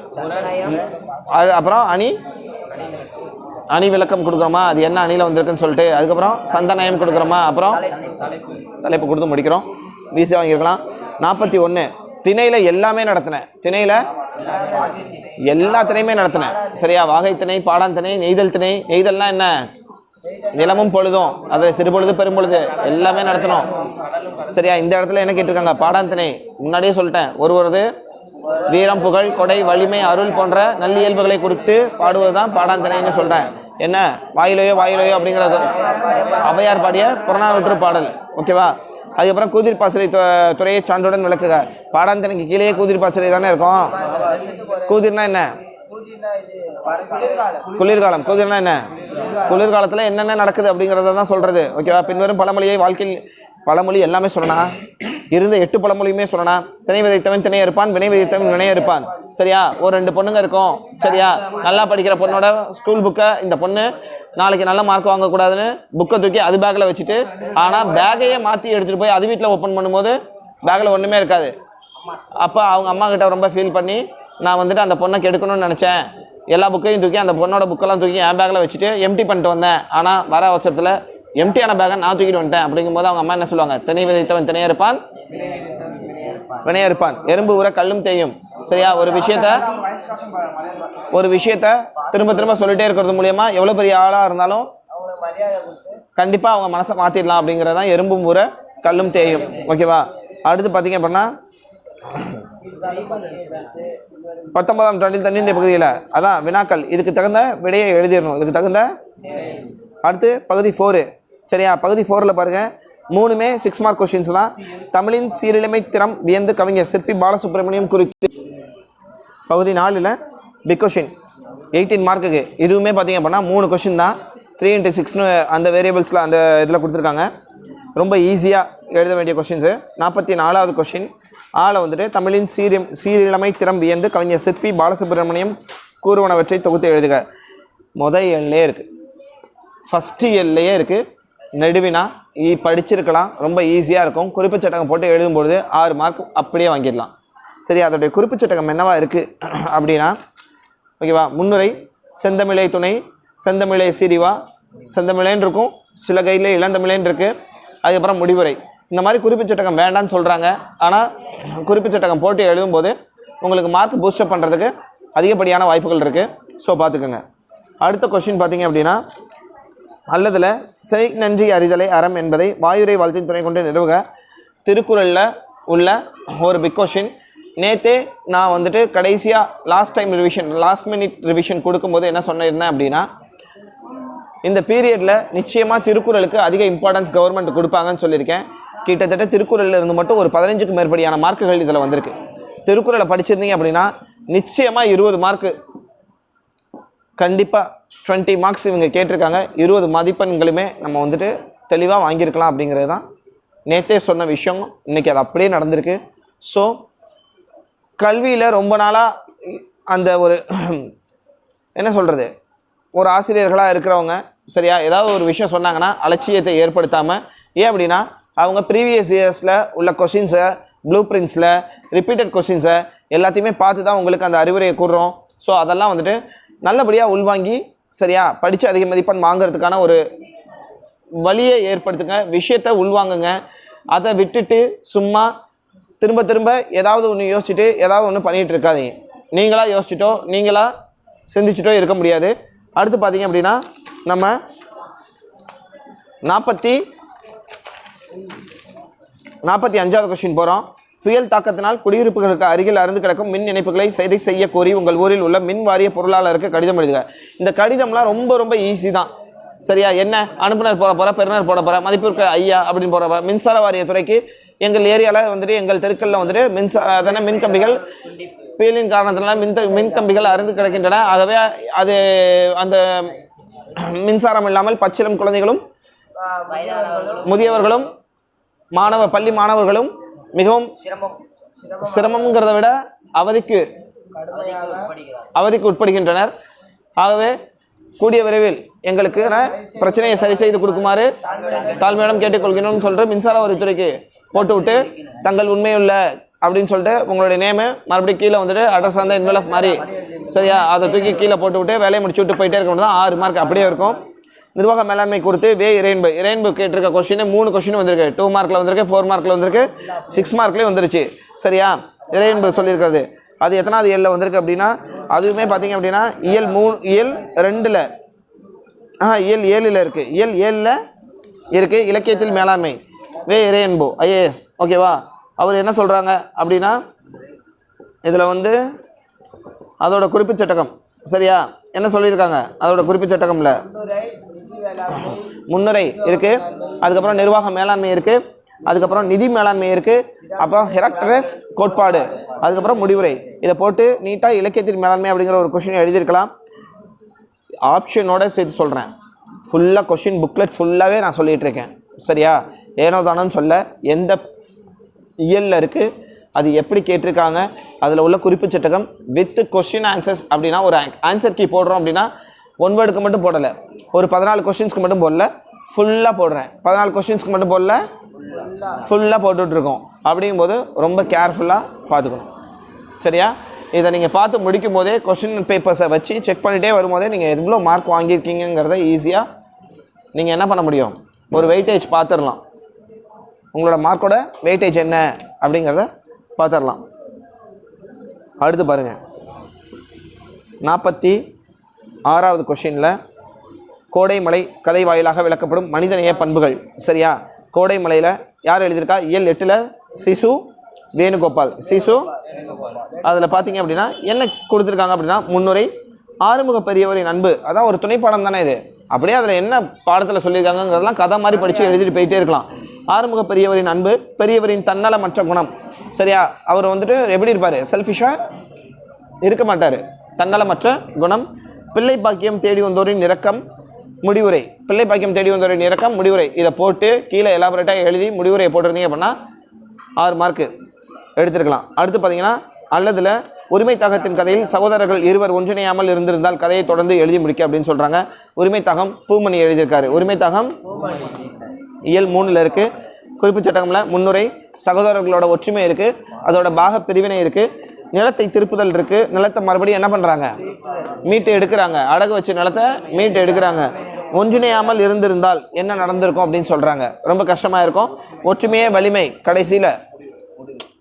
அப்புறம் அணி விளக்கம் கொடுக்குறோமா, அது என்ன அணியில் வந்திருக்குன்னு சொல்லிட்டு, அதுக்கப்புறம் சந்தநயம் கொடுக்குறோமா, அப்புறம் தலைப்பு கொடுத்து முடிக்கிறோம். ஈஸியாக வாங்கியிருக்கலாம். 41 திணையில் எல்லாமே நடத்தினேன். திணையில் எல்லா திணையுமே நடத்தினேன். சரியா? வாகை திணை, பாடான் திணை, நெய்தல் திணை. நெய்தல்னால் என்ன? நிலமும் பொழுதும், அது சிறுபொழுது பெரும்பொழுது எல்லாமே நடத்தணும். சரியா? இந்த இடத்துல என்ன கேட்டிருக்காங்க? பாடான் திணை. முன்னாடியே சொல்லிட்டேன். ஒருவரது வீரம் புகழ் கொடை வலிமை அருள் போன்ற நல்லியல்புகளை குறித்து பாடுவது தான் பாடான் திணைன்னு சொல்கிறேன். என்ன? வாயிலையோ அப்படிங்கிறது ஔவையார் பாடிய புறநானூற்று பாடல். ஓகேவா? அதுக்கப்புறம் கூதிர் பாசறை துறையை சான்றுடன் விளக்குக. பாடான் திணைக்கு கீழே கூதிர் பாசறை தானே இருக்கும். கூதிர்னா என்ன? குளிர்காலம். குளிர்னா என்ன? குளிர்காலத்தில் என்னென்ன நடக்குது அப்படிங்கிறத தான் சொல்கிறது. ஓகேவா? பின்வரும் பழமொழியை வாழ்க்கையில் பழமொழி எல்லாமே சொல்லணும். இருந்த 8 பழமொழியுமே சொன்னா, திணை விதைத்தவன் திணைய இருப்பான், வினை விதைத்தவன் வினைய இருப்பான். சரியா? ஒரு 2 பொண்ணுங்க இருக்கும். சரியா? நல்லா படிக்கிற பொண்ணோட ஸ்கூல் புக்கை இந்த பொண்ணு நாளைக்கு நல்ல மார்க் வாங்கக்கூடாதுன்னு புக்கை தூக்கி அது பேக்கில் வச்சுட்டு, ஆனால் பேக்கையே மாற்றி எடுத்துகிட்டு போய் அது வீட்டில் ஓப்பன் பண்ணும்போது பேக்கில் ஒன்றுமே இருக்காது. அப்போ அவங்க அம்மா கிட்ட ரொம்ப ஃபீல் பண்ணி, நான் வந்துட்டு அந்த பொண்ணை கெடுக்கணும்னு நினச்சேன், எல்லா புக்கையும் தூக்கி அந்த பொண்ணோட புக்கெல்லாம் தூக்கி என் பேக்கில் வச்சுட்டு எம்டி பண்ணிட்டு வந்தேன், ஆனால் வர அவசரத்தில் எம்டியான பேக்கை நான் தூக்கிட்டு வந்துட்டேன். அப்படிங்கும்போது அவங்க அம்மா என்ன சொல்லுவாங்க? திணை விதைத்தவன் திணைய இருப்பான், வினைய இருப்பான், எறும்பு ஊற கல்லும் தேயும். சரியா? ஒரு விஷயத்த திரும்ப திரும்ப சொல்லிட்டே இருக்கிறது மூலியமா எவ்வளோ பெரிய ஆளாக இருந்தாலும் கண்டிப்பாக அவங்க மனசை மாற்றிடலாம். அப்படிங்கிறது தான் எறும்பும் ஊற கல்லும் தேயும். ஓகேவா? அடுத்து பார்த்தீங்க அப்படின்னா 19ஆம் நூற்றாண்டில் தன்னிந்திய பகுதியில் அதான் வினாக்கள், இதுக்கு தகுந்த விடையை எழுதிடணும். இதுக்கு தகுந்த அடுத்து பகுதி 4. சரியா? பகுதி 4ல் பாருங்கள், 3மே 6 மார்க் கொஸ்டின்ஸ் தான். தமிழின் சீரிழமை திறம் வியந்து கவிஞர் சிற்பி பாலசுப்ரமணியம் குறித்து. பகுதி 4ல் பிக் கொஷின் 18 மார்க்குக்கு. இதுவுமே பார்த்தீங்க அப்படின்னா 3 கொஷின் தான். 3x6னு அந்த வேரியபிள்ஸில் அந்த இதில் கொடுத்துருக்காங்க. ரொம்ப ஈஸியாக எழுத வேண்டிய கொஷின்ஸு. 44வது கொஷின் ஆளை வந்துட்டு தமிழின் சீரிழமை திறம் வியந்து கவிஞர் சிற்பி பாலசுப்ரமணியம் கூறுவனவற்றை தொகுத்து எழுதுக. எல்லையே இருக்குது, ஃபஸ்ட்டு எல்லையே இருக்குது. நெடுவினா படிச்சிருக்கலாம், ரொம்ப ஈஸியாக இருக்கும். குறிப்பு சட்டகம் போட்டு எழுதும்பொழுது 6 மார்க் அப்படியே வாங்கிடலாம். சரி, அதோடைய குறிப்பு சட்டகம் என்னவா இருக்குது அப்படின்னா, ஓகேவா, முன்னுரை, செந்தமிழை துணை, செந்தமிழை சிறிவா, செந்தமிழேன்னு இருக்கும், சில கையில் இளந்தமிழேன்னு இருக்குது, அதுக்கப்புறம் முடிவுரை. இந்த மாதிரி குறிப்பு சட்டகம் வேண்டான்னு சொல்கிறாங்க. ஆனால் குறிப்பு சட்டகம் போட்டு எழுதும்போது உங்களுக்கு மார்க் பூஸ்டப் பண்ணுறதுக்கு அதிகப்படியான வாய்ப்புகள் இருக்குது. ஸோ பார்த்துக்கோங்க. அடுத்த கொஸ்டின் பார்த்தீங்க அப்படின்னா, அல்லதில் செய் நன்றி அறிதலை அறம் என்பதை வாயுரை வாழ்த்தின் துணை கொண்டு நிறுவுக. திருக்குறளில் உள்ள ஒரு பிக் கொஷின். நேற்றே நான் வந்துட்டு கடைசியாக லாஸ்ட் மினிட் ரிவிஷன் கொடுக்கும்போது என்ன சொன்னிருந்தேன் அப்படின்னா, இந்த பீரியடில் நிச்சயமாக திருக்குறளுக்கு அதிக இம்பார்ட்டன்ஸ் கவர்மெண்ட் கொடுப்பாங்கன்னு சொல்லியிருக்கேன். கிட்டத்தட்ட திருக்குறளில் இருந்து மட்டும் ஒரு 15க்கு மேற்படியான மார்க்குகள் இதில் வந்திருக்கு. திருக்குறளை படிச்சிருந்தீங்க அப்படின்னா நிச்சயமாக 20 மார்க்கு, கண்டிப்பாக 20 மார்க்ஸ் இவங்க கேட்டிருக்காங்க. 20 மதிப்பெண்களுமே நம்ம வந்துட்டு தெளிவாக வாங்கியிருக்கலாம். அப்படிங்கிறது தான் நேற்றே சொன்ன விஷயம். இன்றைக்கி அது அப்படியே நடந்திருக்கு. ஸோ கல்வியில் ரொம்ப நாளாக அந்த ஒரு என்ன சொல்கிறது, ஒரு ஆசிரியர்களாக இருக்கிறவங்க சரியா ஏதாவது ஒரு விஷயம் சொன்னாங்கன்னா அலட்சியத்தை ஏற்படுத்தாமல், ஏன் அப்படின்னா அவங்க ப்ரீவியஸ் இயர்ஸில் உள்ள கொஷின்ஸை, ப்ளூ பிரிண்ட்ஸில் ரிப்பீட்டட் கொஷின்ஸை எல்லாத்தையுமே பார்த்து தான் உங்களுக்கு அந்த அறிவுரையை கூடுறோம். ஸோ அதெல்லாம் வந்துட்டு நல்லபடியாக உள்வாங்கி சரியா படித்து அதிக மதிப்பெண் வாங்கிறதுக்கான ஒரு வழியை ஏற்படுத்துங்க. விஷயத்தை உள்வாங்குங்க. அதை விட்டுட்டு சும்மா திரும்ப திரும்ப ஏதாவது ஒன்று யோசிச்சுட்டு ஏதாவது ஒன்று பண்ணிகிட்டு இருக்காதீங்க. நீங்களாக யோசிச்சுட்டோ நீங்களாக சிந்திச்சுட்டோ இருக்க முடியாது. அடுத்து பார்த்தீங்க அப்படின்னா நம்ம 45வது கொஸ்டின் போகிறோம். புயல் தாக்கத்தினால் குடியிருப்புகளுக்கு அருகில் அருந்து கிடக்கும் மின் இணைப்புகளை சரி செய்ய கோரி உங்கள் ஊரில் உள்ள மின் வாரிய பொருளாளருக்கு கடிதம் எழுதுக. இந்த கடிதம்லாம் ரொம்ப ரொம்ப ஈஸி தான். சரியா? என்ன அனுப்புனர் போட போகிற, பெறுநர் போட போகிற, மதிப்பிற்கு ஐயா அப்படின்னு போட போகிற. மின்சார வாரியத்துறைக்கு எங்கள் ஏரியாவில் வந்துட்டு எங்கள் தெருக்களில் வந்துட்டு மின் கம்பிகள் புயலின் காரணத்தினால மின் கம்பிகள் அருந்து கிடக்கின்றன. ஆகவே அது அந்த மின்சாரம் இல்லாமல் பச்சிளம் குழந்தைகளும் முதியவர்களும் பள்ளி மாணவர்களும் மிகவும் சிரமங்கிறத விட அவதிக்கு உட்படுகின்றனர். ஆகவே கூடிய விரைவில் எங்களுக்கு பிரச்சனையை சரி செய்து கொடுக்குமாறு தாழ்மையிடம் கேட்டுக்கொள்கிறோம்னு சொல்லிட்டு மின்சார வரித்துறைக்கு போட்டு விட்டு தங்கள் உண்மையுள்ள அப்படின்னு சொல்லிட்டு உங்களுடைய நேமு மறுபடியும் கீழே வந்துட்டு அட்ரஸ் அந்த இன்வெலப் மாதிரி சரியா அதை தூக்கி கீழே போட்டு விட்டு வேலையை முடிச்சு விட்டு போயிட்டே இருக்க தான் 6 மார்க் அப்படியே இருக்கும். நிர்வாக மேலாண்மை குறித்து இறைன்பு கேட்டிருக்க கொஸ்டின் 3 கொஸ்டின் வந்திருக்கு. 2 மார்க்கில் வந்திருக்கு, 4 மார்க்கில் வந்திருக்கு, 6 மார்க்லேயும் வந்துருச்சு. சரியா? இறைன்பு சொல்லியிருக்கிறது அது எத்தனாவது இயலில் வந்திருக்கு அப்படின்னா, அதுவுமே பார்த்தீங்க அப்படின்னா இயல் 2ல் இயல் 7ல் இருக்குது. இயல் 7ல் இருக்குது. இலக்கியத்தில் மேலாண்மை இறையன்பு ஐஏஎஸ். ஓகேவா? அவர் என்ன சொல்கிறாங்க அப்படின்னா, இதில் வந்து அதோட குறிப்பு சட்டகம் சரியா என்ன சொல்லியிருக்காங்க, அதோட குறிப்பு சட்டகம்ல முன்னுரை இருக்குது, அதுக்கப்புறம் நிர்வாக மேலாண்மை இருக்குது, அதுக்கப்புறம் நிதி மேலாண்மை இருக்குது, அப்புறம் ஹெராக்டரஸ் கோட்பாடு, அதுக்கப்புறம் முடிவுரை. இதை போட்டு நீட்டாக இலக்கியத்தின் மேலாண்மை அப்படிங்கிற ஒரு கொஷின் எழுதியிருக்கலாம். ஆப்ஷனோட சேர்த்து சொல்கிறேன். ஃபுல்லாக கொஷின் புக்லெட் ஃபுல்லாகவே நான் சொல்லிகிட்டு இருக்கேன். சரியா? ஏனோ தானோன்னு சொல்ல, எந்த இயலில் இருக்குது. அது எப்படி கேட்டிருக்காங்க, அதில் உள்ள குறிப்பு சட்டகம் வித் கொஸ்டின் ஆன்சர்ஸ் அப்படின்னா ஒரு ஆன்சர் கீ போடுறோம் அப்படின்னா ஒன் வேர்டுக்கு மட்டும் போடலை, ஒரு 14 கொஸ்டின்ஸ்க்கு மட்டும் போடல, ஃபுல்லாக போடுறேன். 14 கொஸ்டின்ஸ்க்கு மட்டும் போடல, ஃபுல்லாக போட்டுட்ருக்கோம். அப்படிங்கும்போது ரொம்ப கேர்ஃபுல்லாக பார்த்துக்கணும். சரியா? இதை நீங்கள் பார்த்து முடிக்கும் போதே கொஸ்டின் பேப்பர்ஸை வச்சு செக் பண்ணிகிட்டே வரும்போதே நீங்கள் எவ்வளோ மார்க் வாங்கியிருக்கீங்கிறத ஈஸியாக நீங்கள் என்ன பண்ண முடியும், ஒரு வெயிட்டேஜ் பார்த்துடலாம். உங்களோட மார்க்கோட வெயிட்டேஜ் என்ன அப்படிங்கிறத பார்த்துடலாம். அடுத்து பாருங்கள், 46வது கொஷினில் கோடைமலை கதை வாயிலாக விளக்கப்படும் மனிதநேய பண்புகள். சரியா? கோடைமலையில் யார் எழுதியிருக்கா? இயல் 8ல் சிசு வேணுகோபால். சிசு அதில் பார்த்தீங்க அப்படின்னா என்ன கொடுத்துருக்காங்க அப்படின்னா முன்னுரை, ஆறுமுக பெரியவரின் அன்பு. அதான் ஒரு துணைப்பாடம் தானே இது. அப்படியே அதில் என்ன பாடத்தில் சொல்லியிருக்காங்கிறதெல்லாம் கதை மாதிரி படித்து எழுதிட்டு போயிட்டே இருக்கலாம். ஆறுமுக பெரியவரின் அன்பு, பெரியவரின் தன்னலமற்ற குணம். சரியா? அவர் வந்துட்டு எப்படி இருப்பார்? செல்ஃபிஷாக இருக்க மாட்டார், தன்னலமற்ற குணம். பிள்ளை பாக்கியம் தேடி வந்தோரின் இரக்கம், முடிவுரை. பிள்ளை பாக்கியம் தேடி வந்தோரின் இரக்கம், முடிவுரை. இதை போட்டு கீழே எலாபரேட்டாக எழுதி முடிவுரையை போட்டிருந்தீங்க அப்படின்னா 6 மார்க்கு எடுத்துருக்கலாம். அடுத்து பார்த்தீங்கன்னா அல்லதில் உரிமை தாகத்தின் கதையில் சகோதரர்கள் இருவர் ஒன்றிணையாமல் இருந்திருந்தால் கதையை தொடர்ந்து எழுதி முடிக்க அப்படின்னு சொல்கிறாங்க. உரிமை தாகம் பூமணி எழுதியிருக்காரு. உரிமை தாகம் இயல் 3ல் இருக்குது. குறிப்பு சட்டகமில் முன்னுரை, சகோதரர்களோட ஒற்றுமை இருக்குது, அதோட பாக பிரிவினை இருக்குது, நிலத்தை திருப்புதல் இருக்குது, நிலத்தை மறுபடியும் என்ன பண்ணுறாங்க, மீட்டு எடுக்கிறாங்க, அடகு வச்சு நிலத்தை மீட்டு எடுக்கிறாங்க. ஒன்றிணையாமல் இருந்திருந்தால் என்ன நடந்திருக்கும் அப்படின்னு சொல்கிறாங்க. ரொம்ப கஷ்டமாக இருக்கும். ஒற்றுமையே வலிமை. கடைசியில்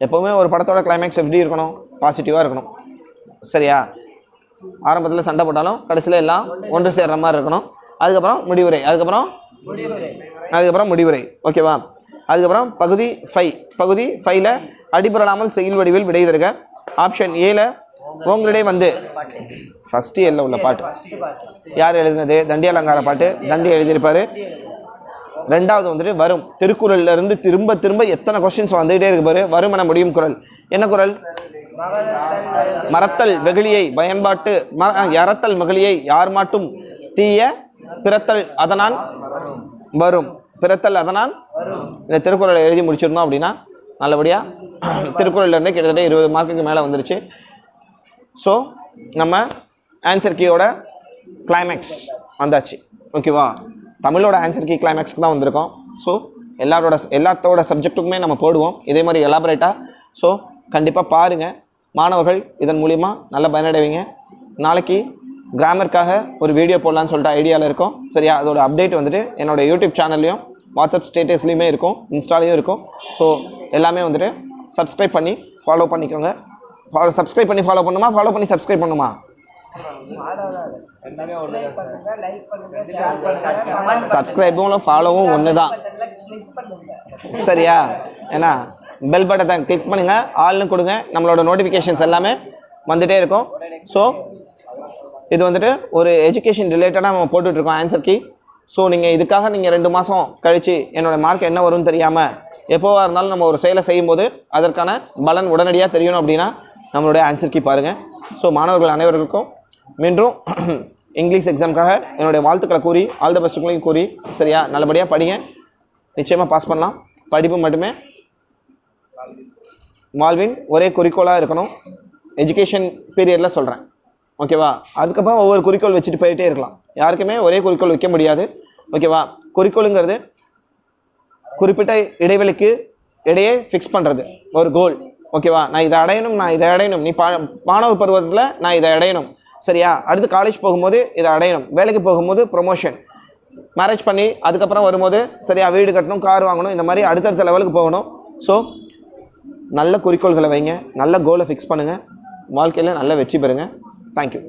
எப்போவுமே ஒரு படத்தோட கிளைமேக்ஸ் எப்படி இருக்கணும்? பாசிட்டிவாக இருக்கணும். சரியா? ஆரம்பத்தில் சண்டை போட்டாலும் கடைசியில் எல்லாம் ஒன்று சேர்ற மாதிரி இருக்கணும். அதுக்கப்புறம் முடிவுரை, அதுக்கப்புறம் முடிவுரை. ஓகேவா? அதுக்கப்புறம் பகுதி 5. பகுதி 5ல் அடிபுரலாமல் செயல் வடிவில் விடை தருக. ஆப்ஷன் ஏல உங்களிடையே வந்து ஃபஸ்ட்டு ஏல உள்ள பாட்டு யார் எழுதினது? தண்டி அலங்கார பாட்டு, தண்டி எழுதியிருப்பார். 2வது வந்துட்டு வரும். திருக்குறள்ல இருந்து திரும்ப திரும்ப எத்தனை கொஸ்டின்ஸ் வந்துகிட்டே இருக்கு பாரு. வரும் என முடியும் குறள். என்ன குறள்? மறத்தல் வெகுளியை பயன்பாட்டு அறத்தல் மகளியை யார் மாட்டும் தீய பிறத்தல் அதனால் வரும். பிறத்தல் அதனால் இந்த திருக்குறளை எழுதி முடிச்சிருந்தோம் அப்படின்னா நல்லபடியாக திருக்குறள்லேருந்து கிட்டத்தட்ட 20 மார்க்குக்கு மேலே வந்துருச்சு. ஸோ நம்ம ஆன்சர் கீயோட கிளைமேக்ஸ் வந்தாச்சு. ஓகேவா? தமிழோட ஆன்சர் கீ கிளைமேக்ஸ்க்கு தான் வந்திருக்கோம். ஸோ எல்லாத்தோட சப்ஜெக்ட்டுக்குமே நம்ம போடுவோம் இதே மாதிரி எலாபரேட்டாக. ஸோ கண்டிப்பாக பாருங்கள் மாணவர்கள், இதன் மூலிமா நல்லா பயனடைவீங்க. நாளைக்கு கிராமருக்காக ஒரு வீடியோ போடலான்னு சொல்லிட்டு ஐடியாவில் இருக்கும். சரியா? அதோட அப்டேட் வந்துட்டு என்னோடய யூடியூப் சேனல்லையும் வாட்ஸ்அப் ஸ்டேட்டஸ்லேயுமே இருக்கும், இன்ஸ்டாலையும் இருக்கும். ஸோ எல்லாமே வந்துட்டு சப்ஸ்கிரைப் பண்ணி ஃபாலோ பண்ணிக்கோங்க. சப்ஸ்கிரைப் பண்ணி ஃபாலோ பண்ணுமா, ஃபாலோ பண்ணி சப்ஸ்கிரைப் பண்ணுமா? சப்ஸ்கிரைபும் ஃபாலோவும் ஒன்று தான். சரியா? ஏன்னா பெல் பட்டனை கிளிக் பண்ணுங்கள், ஆல்னு கொடுங்க. நம்மளோட நோட்டிஃபிகேஷன்ஸ் எல்லாமே வந்துகிட்டே இருக்கும். ஸோ இது வந்துட்டு ஒரு எஜுகேஷன் ரிலேட்டடாக நம்ம போட்டுட்ருக்கோம் ஆன்சர் கீ. ஸோ நீங்கள் இதுக்காக நீங்கள் 2 மாதம் கழித்து என்னோடய மார்க் என்ன வரும்னு தெரியாமல் எப்போவா இருந்தாலும் நம்ம ஒரு செயலை செய்யும்போது அதற்கான பலன் உடனடியாக தெரியணும் அப்படின்னா நம்மளுடைய ஆன்சர் கீ பாருங்கள். ஸோ மாணவர்கள் அனைவருக்கும் மீண்டும் இங்கிலீஷ் எக்ஸாமுக்காக என்னுடைய வாழ்த்துக்களை கூறி ஆல் த பெஸ்ட்டுகளையும் கூறி, சரியா, நல்லபடியாக படிங்க. நிச்சயமாக பாஸ் பண்ணலாம். படிப்பு மட்டுமே வாழ்வின் ஒரே குறிக்கோளாக இருக்கணும். எஜுகேஷன் பீரியடில் சொல்கிறேன். ஓகேவா? அதுக்கப்புறம் ஒவ்வொரு குறிக்கோள் வச்சுட்டு போயிட்டே இருக்கலாம். யாருக்குமே ஒரே குறிக்கோள் வைக்க முடியாது. ஓகேவா? குறிக்கோளுங்கிறது குறிப்பிட்ட இடைவெளிக்கு இடையே ஃபிக்ஸ் பண்ணுறது ஒரு கோல். ஓகேவா? நான் இதை அடையணும். நீ மாணவ பருவத்தில் நான் இதை அடையணும். சரியா? அடுத்து காலேஜ் போகும்போது இதை அடையணும். வேலைக்கு போகும்போது ப்ரொமோஷன், மேரேஜ் பண்ணி அதுக்கப்புறம் வரும்போது சரியா வீடு கட்டணும், கார் வாங்கணும், இந்த மாதிரி அடுத்தடுத்த லெவலுக்கு போகணும். ஸோ நல்ல குறிக்கோள்களை வைங்க, நல்ல கோலை ஃபிக்ஸ் பண்ணுங்கள், வாழ்க்கையில் நல்ல வெற்றி பெறுங்க. தேங்க்யூ.